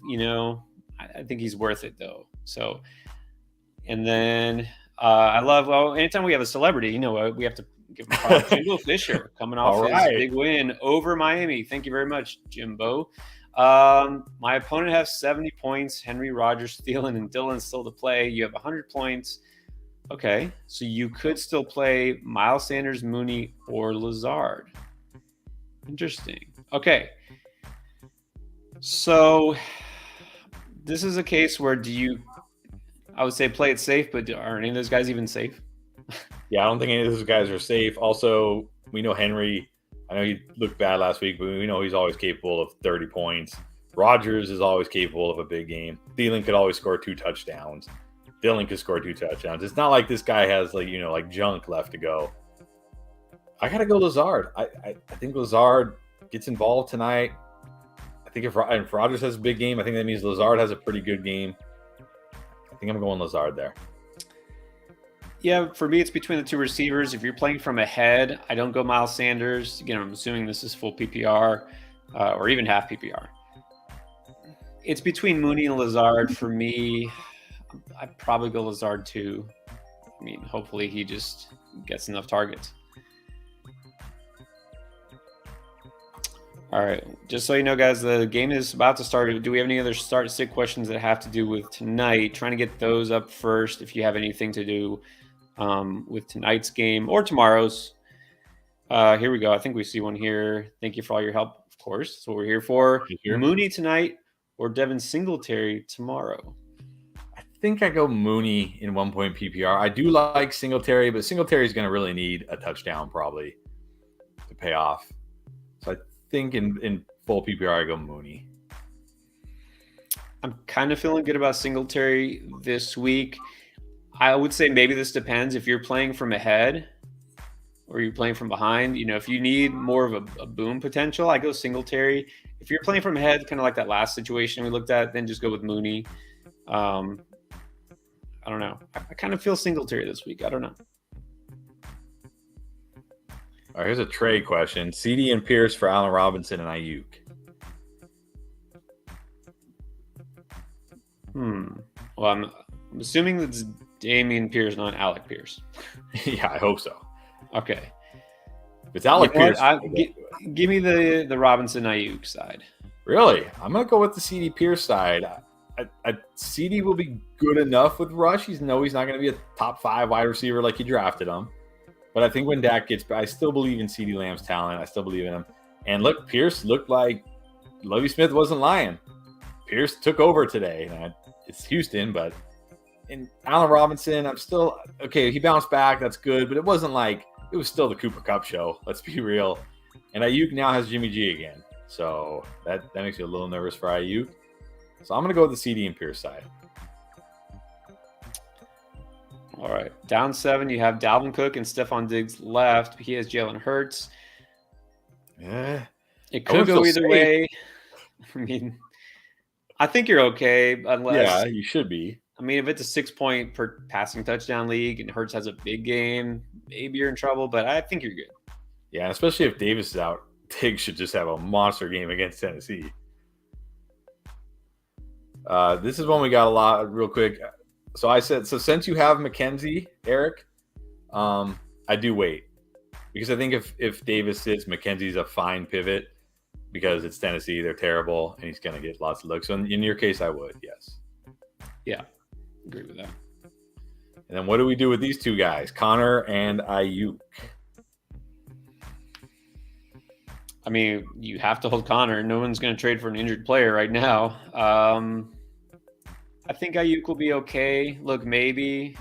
I think he's worth it though. So, and then anytime we have a celebrity, we have to give him props. Jimbo Fisher coming off his big win over Miami. Thank you very much, Jimbo. My opponent has 70 points. Henry, Rogers, Thielen, and Dylan still to play. You have 100 points. Okay, so you could still play Miles Sanders, Mooney, or Lazard. Interesting. Okay, so this is a case where I would say play it safe, but are any of those guys even safe? Yeah, I don't think any of those guys are safe. Also, we know Henry. I know he looked bad last week, but we know he's always capable of 30 points. Rodgers is always capable of a big game. Thielen could always score 2 touchdowns. Dylan could score 2 touchdowns. It's not like this guy has like junk left to go. I gotta go Lazard. I think Lazard gets involved tonight. I think if Rodgers has a big game, I think that means Lazard has a pretty good game. I think I'm going Lazard there. Yeah, for me, it's between the 2 receivers. If you're playing from ahead, I don't go Miles Sanders. Again, I'm assuming this is full PPR or even half PPR. It's between Mooney and Lazard. For me, I'd probably go Lazard too. Hopefully he just gets enough targets. All right, just so you know, guys, the game is about to start. Do we have any other start-sit questions that have to do with tonight? Trying to get those up first if you have anything to do with tonight's game or tomorrow's. Here we go. I think we see one here. Thank you for all your help, of course. That's what we're here for. Mooney tonight or Devin Singletary tomorrow? I think I go Mooney in 1 point PPR. I do like Singletary, but Singletary is going to really need a touchdown probably to pay off. So I think in full PPR, I go Mooney. I'm kind of feeling good about Singletary this week. I would say maybe this depends if you're playing from ahead or you're playing from behind. If you need more of a boom potential, I go Singletary. If you're playing from ahead, kind of like that last situation we looked at, then just go with Mooney. I don't know. I kind of feel Singletary this week. I don't know. All right, here's a trade question. CD and Pierce for Allen Robinson and Ayuk. Well, I'm assuming that's Damian Pierce, not Alec Pierce. Yeah, I hope so. Okay. If it's Alec Pierce, give me the Robinson Ayuk side. Really? I'm going to go with the CD Pierce side. CD will be good enough with Rush. He's not going to be a top 5 wide receiver like you drafted him. But I think when Dak gets back, I still believe in CD Lamb's talent. I still believe in him. And look, Pierce looked like Lovie Smith wasn't lying. Pierce took over today. It's Houston, but in Allen Robinson, I'm still okay. He bounced back. That's good. But it wasn't like it was still the Cooper Kupp show. Let's be real. And Ayuk now has Jimmy G again. So that makes me a little nervous for Ayuk. So I'm going to go with the CD and Pierce side. All right. Down 7, you have Dalvin Cook and Stephon Diggs left. He has Jalen Hurts. Yeah. It could go either way. I mean, I think you're okay unless... Yeah, you should be. I mean, if it's a 6-point per passing touchdown league and Hurts has a big game, maybe you're in trouble, but I think you're good. Yeah, especially if Davis is out. Diggs should just have a monster game against Tennessee. This is one we got a lot real quick. So since you have McKenzie, Eric, I do wait. Because I think if Davis sits, McKenzie's a fine pivot because it's Tennessee. They're terrible, and he's going to get lots of looks. So in your case, I would, yes. Yeah, agree with that. And then what do we do with these two guys, Connor and Ayuk? I mean, you have to hold Connor. No one's going to trade for an injured player right now. I think Ayuk will be okay. Look, maybe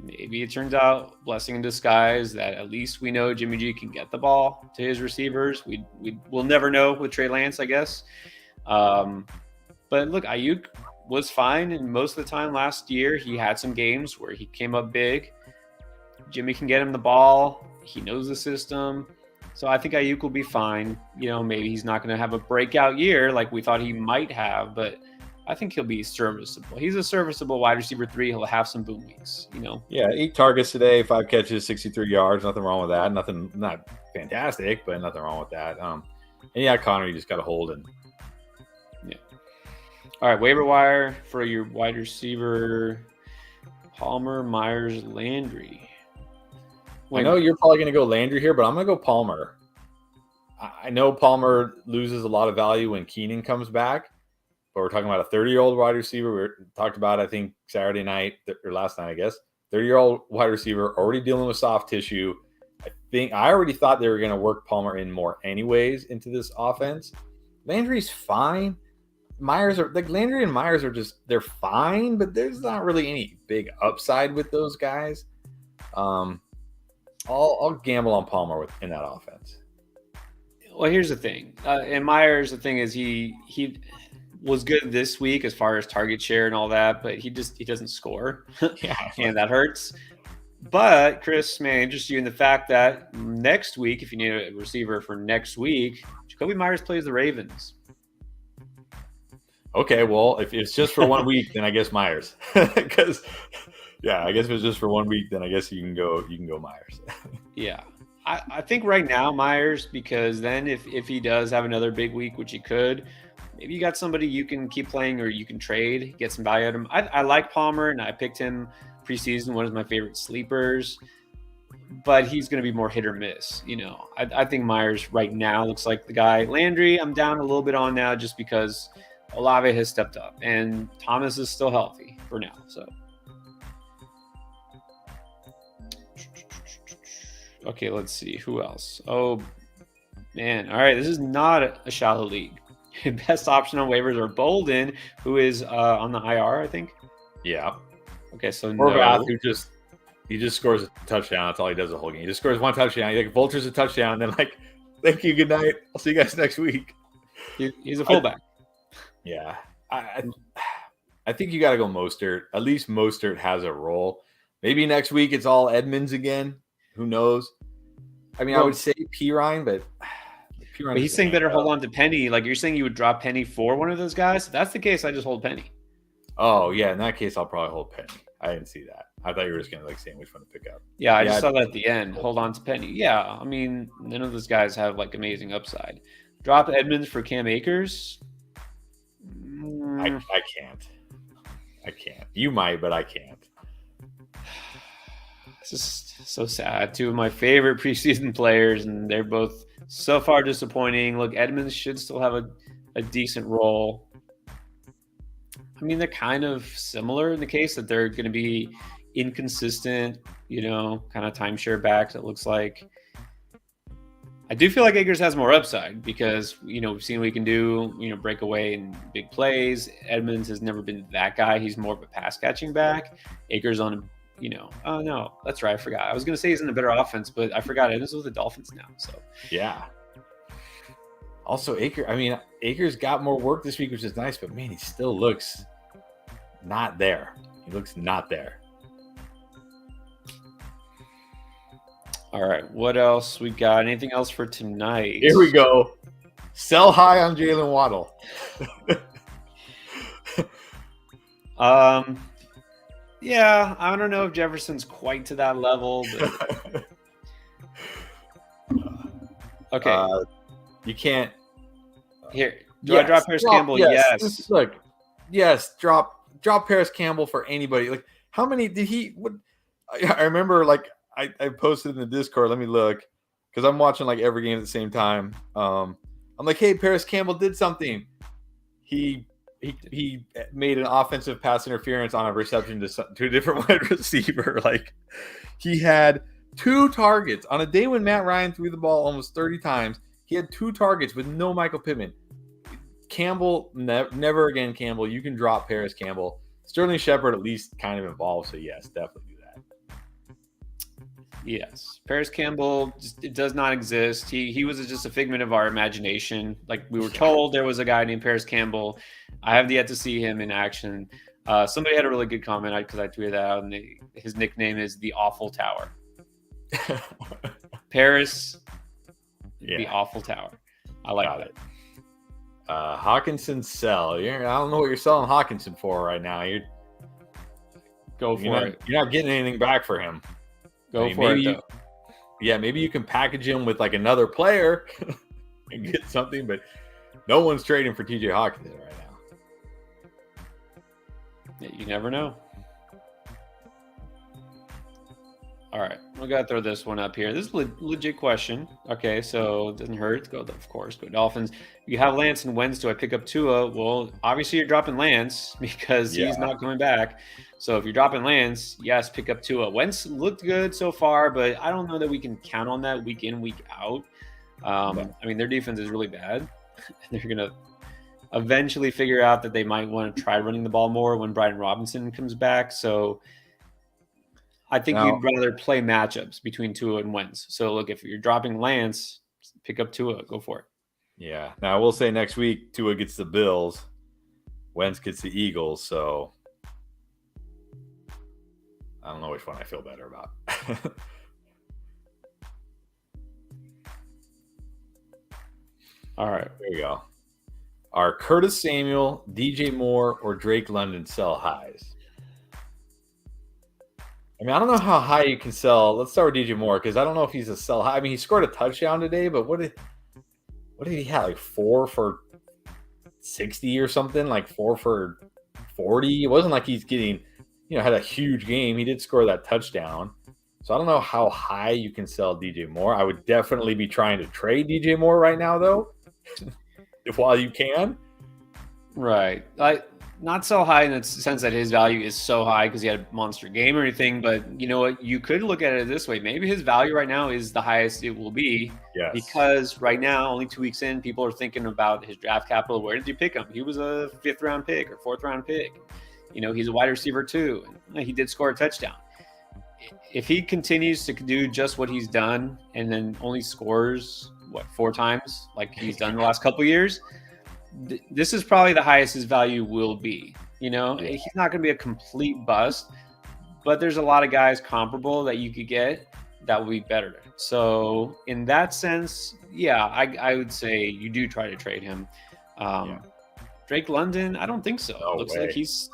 it turns out blessing in disguise that at least we know Jimmy G can get the ball to his receivers. We'll never know with Trey Lance, I guess. But look, Ayuk was fine, and most of the time last year he had some games where he came up big. Jimmy can get him the ball. He knows the system. So I think Ayuk will be fine. Maybe he's not going to have a breakout year like we thought he might have, but I think he'll be serviceable. He's a serviceable wide receiver 3. He'll have some boom weeks, Yeah, 8 targets today, 5 catches, 63 yards. Nothing wrong with that. Not fantastic, but nothing wrong with that. And yeah, Connor, you just got to hold it. Yeah. All right, waiver wire for your wide receiver, Palmer, Myers, Landry. I know you're probably going to go Landry here, but I'm going to go Palmer. I know Palmer loses a lot of value when Keenan comes back. But we're talking about a 30-year-old wide receiver. We talked about, I think, Saturday night or last night, I guess. 30-year-old wide receiver already dealing with soft tissue. I already thought they were going to work Palmer in more anyways into this offense. Landry's fine. Landry and Myers they're fine, but there's not really any big upside with those guys. I'll gamble on Palmer in that offense. Well, here's the thing. And Myers, the thing is he was good this week as far as target share and all that, but he doesn't score. Yeah. And that hurts. But Chris, may interest you in the fact that next week, if you need a receiver for next week, Jacoby Myers plays the Ravens. Okay, well, if it's just for 1 week, then I guess Myers. Because I guess if it's just for 1 week, then I guess you can go Myers. Yeah. I think right now Myers, because then if he does have another big week, which he could, maybe you got somebody you can keep playing or you can trade, get some value out of him. I like Palmer, and I picked him preseason, one of my favorite sleepers, but he's going to be more hit or miss. I think Myers right now looks like the guy. Landry, I'm down a little bit on now just because Olave has stepped up, and Thomas is still healthy for now. So, okay, let's see. Who else? Oh, man. All right, this is not a shallow league. Best option on waivers are Bolden, who is on the IR, I think. Yeah. Okay, so Horvath, no. he just scores a touchdown. That's all he does the whole game. He just scores one touchdown. He like vultures a touchdown, and then like, thank you, good night. I'll see you guys next week. He's a fullback. Yeah. I think you got to go Mostert. At least Mostert has a role. Maybe next week it's all Edmonds again. Who knows? I mean, I would say Pirine, but he's saying better hold on to Penny. Like, you're saying you would drop Penny for one of those guys? If that's the case, I just hold Penny. Oh, yeah. In that case, I'll probably hold Penny. I didn't see that. I thought you were just going to like saying which one to pick up. Yeah, I just saw that at the end. Hold on to Penny. Yeah, I mean, none of those guys have like amazing upside. Drop Edmonds for Cam Akers? I can't. I can't. You might, but I can't. It's just so sad. Two of my favorite preseason players, and they're both so far disappointing. Look, Edmonds should still have a decent role. I mean, they're kind of similar in the case that they're going to be inconsistent, kind of timeshare backs, it looks like. I do feel like Akers has more upside because, we've seen what he can do, break away in big plays. Edmonds has never been that guy. He's more of a pass catching back. Akers on, oh no, that's right. I forgot. I was going to say he's in a better offense, but I forgot Edmonds with the Dolphins now. So, yeah. Also, Akers got more work this week, which is nice, but man, he still looks not there. He looks not there. All right, what else we got? Anything else for tonight? Here we go. Sell high on Jalen Waddle. Yeah, I don't know if Jefferson's quite to that level, but okay. You can't. Here, do I drop Paris Campbell? Yes. Look, yes, drop Paris Campbell for anybody. Like, how many did he? What? I remember, like, I posted in the Discord. Let me look, because I'm watching like every game at the same time. I'm like, hey, Paris Campbell did something. He made an offensive pass interference on a reception to a different wide receiver. Like, he had 2 targets on a day when Matt Ryan threw the ball almost 30 times. He had 2 targets with no Michael Pittman. Campbell, never again, Campbell. You can drop Paris Campbell. Sterling Shepard at least kind of involved, so yes, definitely do that. Yes. Paris Campbell, it does not exist. He was just a figment of our imagination. Like, we were told there was a guy named Paris Campbell. I have yet to see him in action. Somebody had a really good comment because I tweeted that out, and his nickname is the Awful Tower. Paris, the Awful Tower. I like that. Hawkinson sell. I don't know what you're selling Hawkinson for right now. Go for it. You're not getting anything back for him. Go for it, though. Yeah, maybe you can package him with like another player and get something, but no one's trading for TJ Hawkinson right now. You never know. All right, we got to throw this one up here. This is a legit question. Okay, so it doesn't hurt. Go Dolphins. You have Lance and Wentz. Do I pick up Tua? Well, obviously you're dropping Lance because he's not coming back. So if you're dropping Lance, yes, pick up Tua. Wentz looked good so far, but I don't know that we can count on that week in, week out. I mean, their defense is really bad. They're going to eventually figure out that they might want to try running the ball more when Brian Robinson comes back. So I think you'd rather play matchups between Tua and Wentz. So look, if you're dropping Lance, pick up Tua. Go for it. Yeah. Now I will say next week Tua gets the Bills, Wentz gets the Eagles. So I don't know which one I feel better about. All right, there you go. Are Curtis Samuel, DJ Moore, or Drake London sell highs? I mean, I don't know how high you can sell. Let's start with DJ Moore because I don't know if he's a sell high. I mean, he scored a touchdown today, but what did he have? Like 4 for 60 or something? Like 4 for 40? It wasn't like he's getting, had a huge game. He did score that touchdown. So I don't know how high you can sell DJ Moore. I would definitely be trying to trade DJ Moore right now, though, while you can. Right. Not so high in the sense that his value is so high because he had a monster game or anything, but you know what? You could look at it this way. Maybe his value right now is the highest it will be because right now, only 2 weeks in, people are thinking about his draft capital. Where did you pick him? He was a 5th round pick or 4th round pick. He's a wide receiver too. He did score a touchdown. If he continues to do just what he's done and then only scores 4 times like he's done the last couple of years, this is probably the highest his value will be. He's not going to be a complete bust, but there's a lot of guys comparable that you could get that will be better. So in that sense, yeah, I would say you do try to trade him. Drake London, I don't think so. No looks way. like he's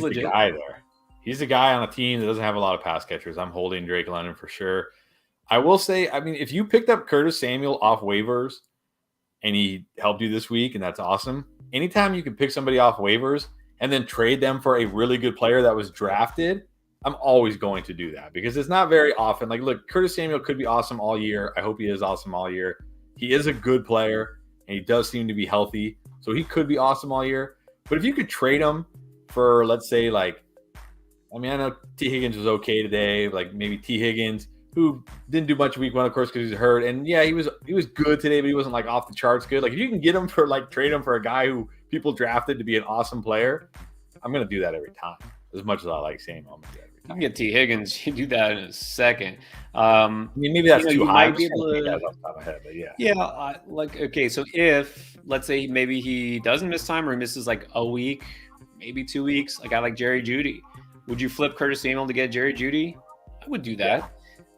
legit. The guy there. He's a guy on a team that doesn't have a lot of pass catchers. I'm holding Drake London for sure. I will say, I mean, if you picked up Curtis Samuel off waivers and he helped you this week, and that's awesome. Anytime you can pick somebody off waivers and then trade them for a really good player that was drafted, I'm always going to do that because it's not very often. Like, look, Curtis Samuel could be awesome all year. I hope he is awesome all year. He is a good player, and he does seem to be healthy. So he could be awesome all year. But if you could trade him for, let's say, I know T. Higgins was okay today. Like maybe T. Higgins, who didn't do much week 1, of course, because he's hurt. And yeah, he was good today, but he wasn't like off the charts good. Like if you can get him for trade him for a guy who people drafted to be an awesome player, I'm gonna do that every time. As much as I like Samuel, I'm gonna do that every time. You can get T. Higgins. You do that in a second. I mean, maybe that's too high. Might be able to, that's off the top of my head, but yeah. Yeah, okay. So if let's say maybe he doesn't miss time or he misses like a week, maybe 2 weeks, a guy like Jerry Jeudy. Would you flip Curtis Samuel to get Jerry Jeudy? I would do that.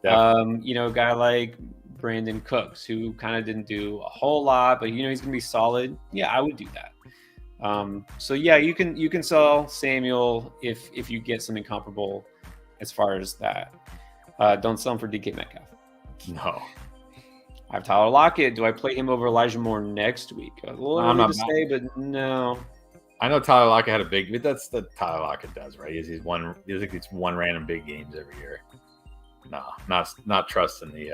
A guy like Brandon Cooks, who kind of didn't do a whole lot, but he's going to be solid. Yeah, I would do that. So yeah, you can sell Samuel if you get something comparable as far as that. Don't sell him for DK Metcalf. No. I have Tyler Lockett. Do I play him over Elijah Moore next week? A little early to say, but no. I know Tyler Lockett had a big, but that's the Tyler Lockett does, right? He's one random big games every year. No, not trusting the.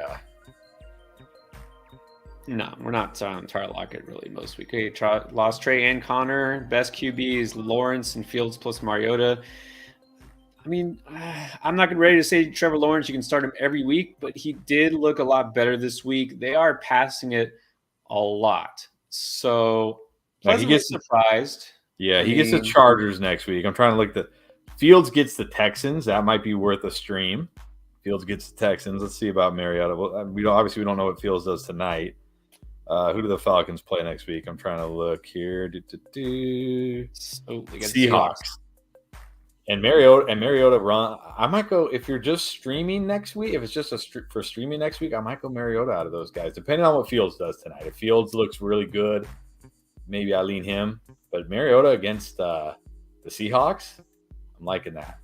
No, we're not selling Tyler Lockett really most week. Okay, lost Trey and Connor. Best QB is Lawrence and Fields plus Mariota. I mean, I'm not ready to say Trevor Lawrence, you can start him every week, but he did look a lot better this week. They are passing it a lot. So pleasantly surprised. Yeah, he gets the Chargers next week. I'm trying to look Fields gets the Texans. That might be worth a stream. Fields gets the Texans. Let's see about Mariota. Well, we don't know what Fields does tonight. Who do the Falcons play next week? I'm trying to look here. Seahawks. And Mariota run. I might go if you're just streaming next week. If it's just for streaming next week, I might go Mariota out of those guys, depending on what Fields does tonight. If Fields looks really good, maybe I lean him. But Mariota against the Seahawks, I'm liking that.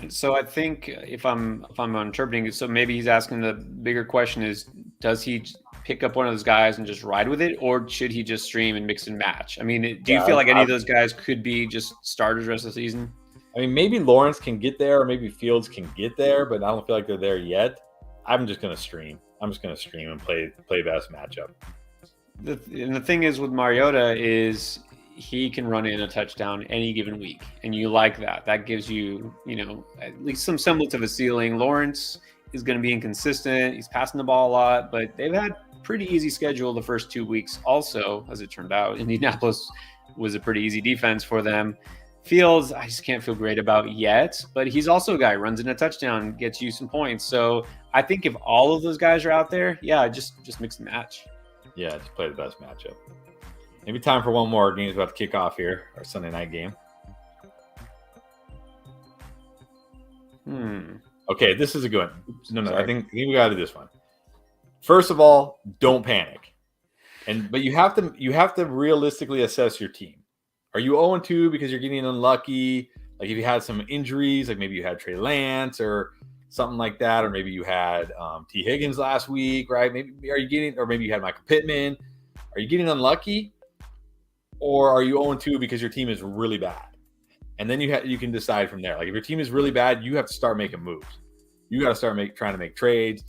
So I think if I'm interpreting it, so maybe he's asking the bigger question is, does he pick up one of those guys and just ride with it, or should he just stream and mix and match? I mean, do you feel like any of those guys could be just starters the rest of the season? I mean, maybe Lawrence can get there, or maybe Fields can get there, but I don't feel like they're there yet. I'm just going to stream. I'm just going to stream and play best matchup. And the thing is with Mariota is he can run in a touchdown any given week, and you like that. That gives you, at least some semblance of a ceiling. Lawrence is going to be inconsistent. He's passing the ball a lot, but they've had pretty easy schedule the first 2 weeks. Also, as it turned out, Indianapolis was a pretty easy defense for them. Fields, I just can't feel great about yet, but he's also a guy who runs in a touchdown, gets you some points. So I think if all of those guys are out there, yeah, just mix and match. Yeah, just play the best matchup. Maybe time for one more. Game's about to kick off here, our Sunday night game. Okay, this is a good one. No, I think we got to do this one. First of all, don't panic. But you have to realistically assess your team. Are you 0-2 because you're getting unlucky? Like if you had some injuries, like maybe you had Trey Lance or something like that, or maybe you had T. Higgins last week, right? Maybe you had Michael Pittman. Are you getting unlucky? Or are you 0-2 because your team is really bad? And then you can decide from there. Like if your team is really bad, you have to start making moves. You got to start trying to make trades,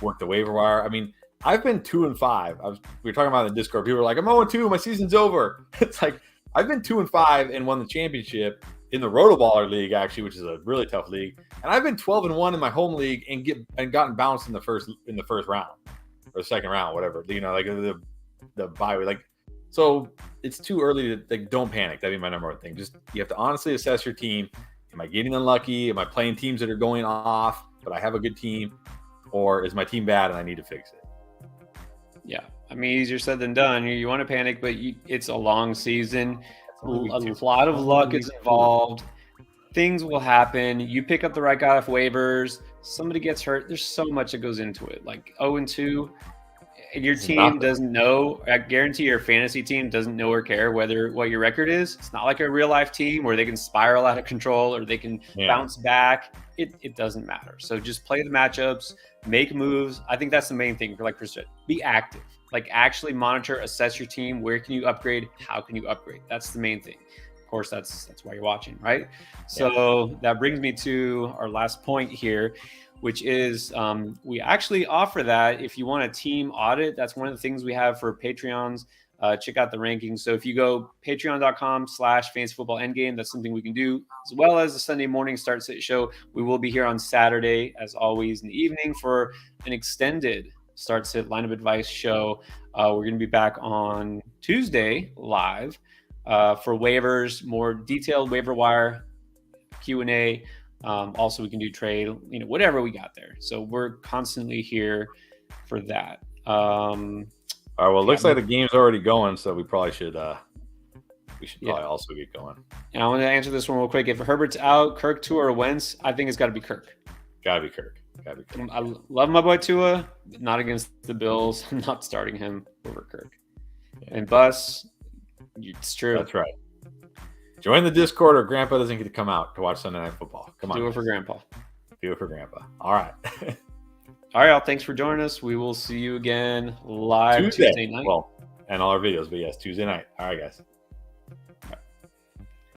work the waiver wire. I mean, I've been 2-5. We were talking about in the Discord. People were like, I'm 0-2. My season's over. It's like I've been 2-5 and won the championship in the Rotoballer League, actually, which is a really tough league. And I've been 12-1 in my home league and gotten bounced in the first round or the second round, whatever. Like the bye week. Like So it's too early to don't panic. That'd be my number one thing. Just you have to honestly assess your team. Am I getting unlucky? Am I playing teams that are going off, but I have a good team? Or is my team bad and I need to fix it? Yeah. I mean, easier said than done. You want to panic, but it's a long season. A lot of luck is involved. Things will happen. You pick up the right guy off waivers. Somebody gets hurt. There's so much that goes into it. Like 0-2, and your team doesn't know. I guarantee your fantasy team doesn't know or care what your record is. It's not like a real life team where they can spiral out of control or they can bounce back. It doesn't matter. So just play the matchups, make moves. I think that's the main thing. Like Chris said, be active. Like actually monitor, assess your team. Where can you upgrade? How can you upgrade? That's the main thing. Of course, that's why you're watching, right? So that brings me to our last point here, which is we actually offer that if you want a team audit. That's one of the things we have for Patreons. Check out the rankings. So if you go patreon.com/fantasyfootballendgame, that's something we can do, as well as the Sunday morning start sit show. We will be here on Saturday, as always, in the evening for an extended start sit lineup advice show. We're going to be back on Tuesday live for waivers, more detailed waiver wire Q&A. Also, we can do trade, whatever we got there. So we're constantly here for that. All right. Well, it looks like the game's already going, so we probably should probably also get going. And I want to answer this one real quick. If Herbert's out, Kirk, Tua, or Wentz, I think it's got to be Kirk. Gotta be Kirk. I love my boy Tua, but not against the Bills. I'm not starting him over Kirk. And Bus, it's true. That's right. Join the Discord, or Grandpa doesn't get to come out to watch Sunday Night Football. Come on. Do it for Grandpa. Do it for Grandpa. All right. All right, y'all. Thanks for joining us. We will see you again live Tuesday night. Well, and all our videos, but yes, Tuesday night. All right, guys.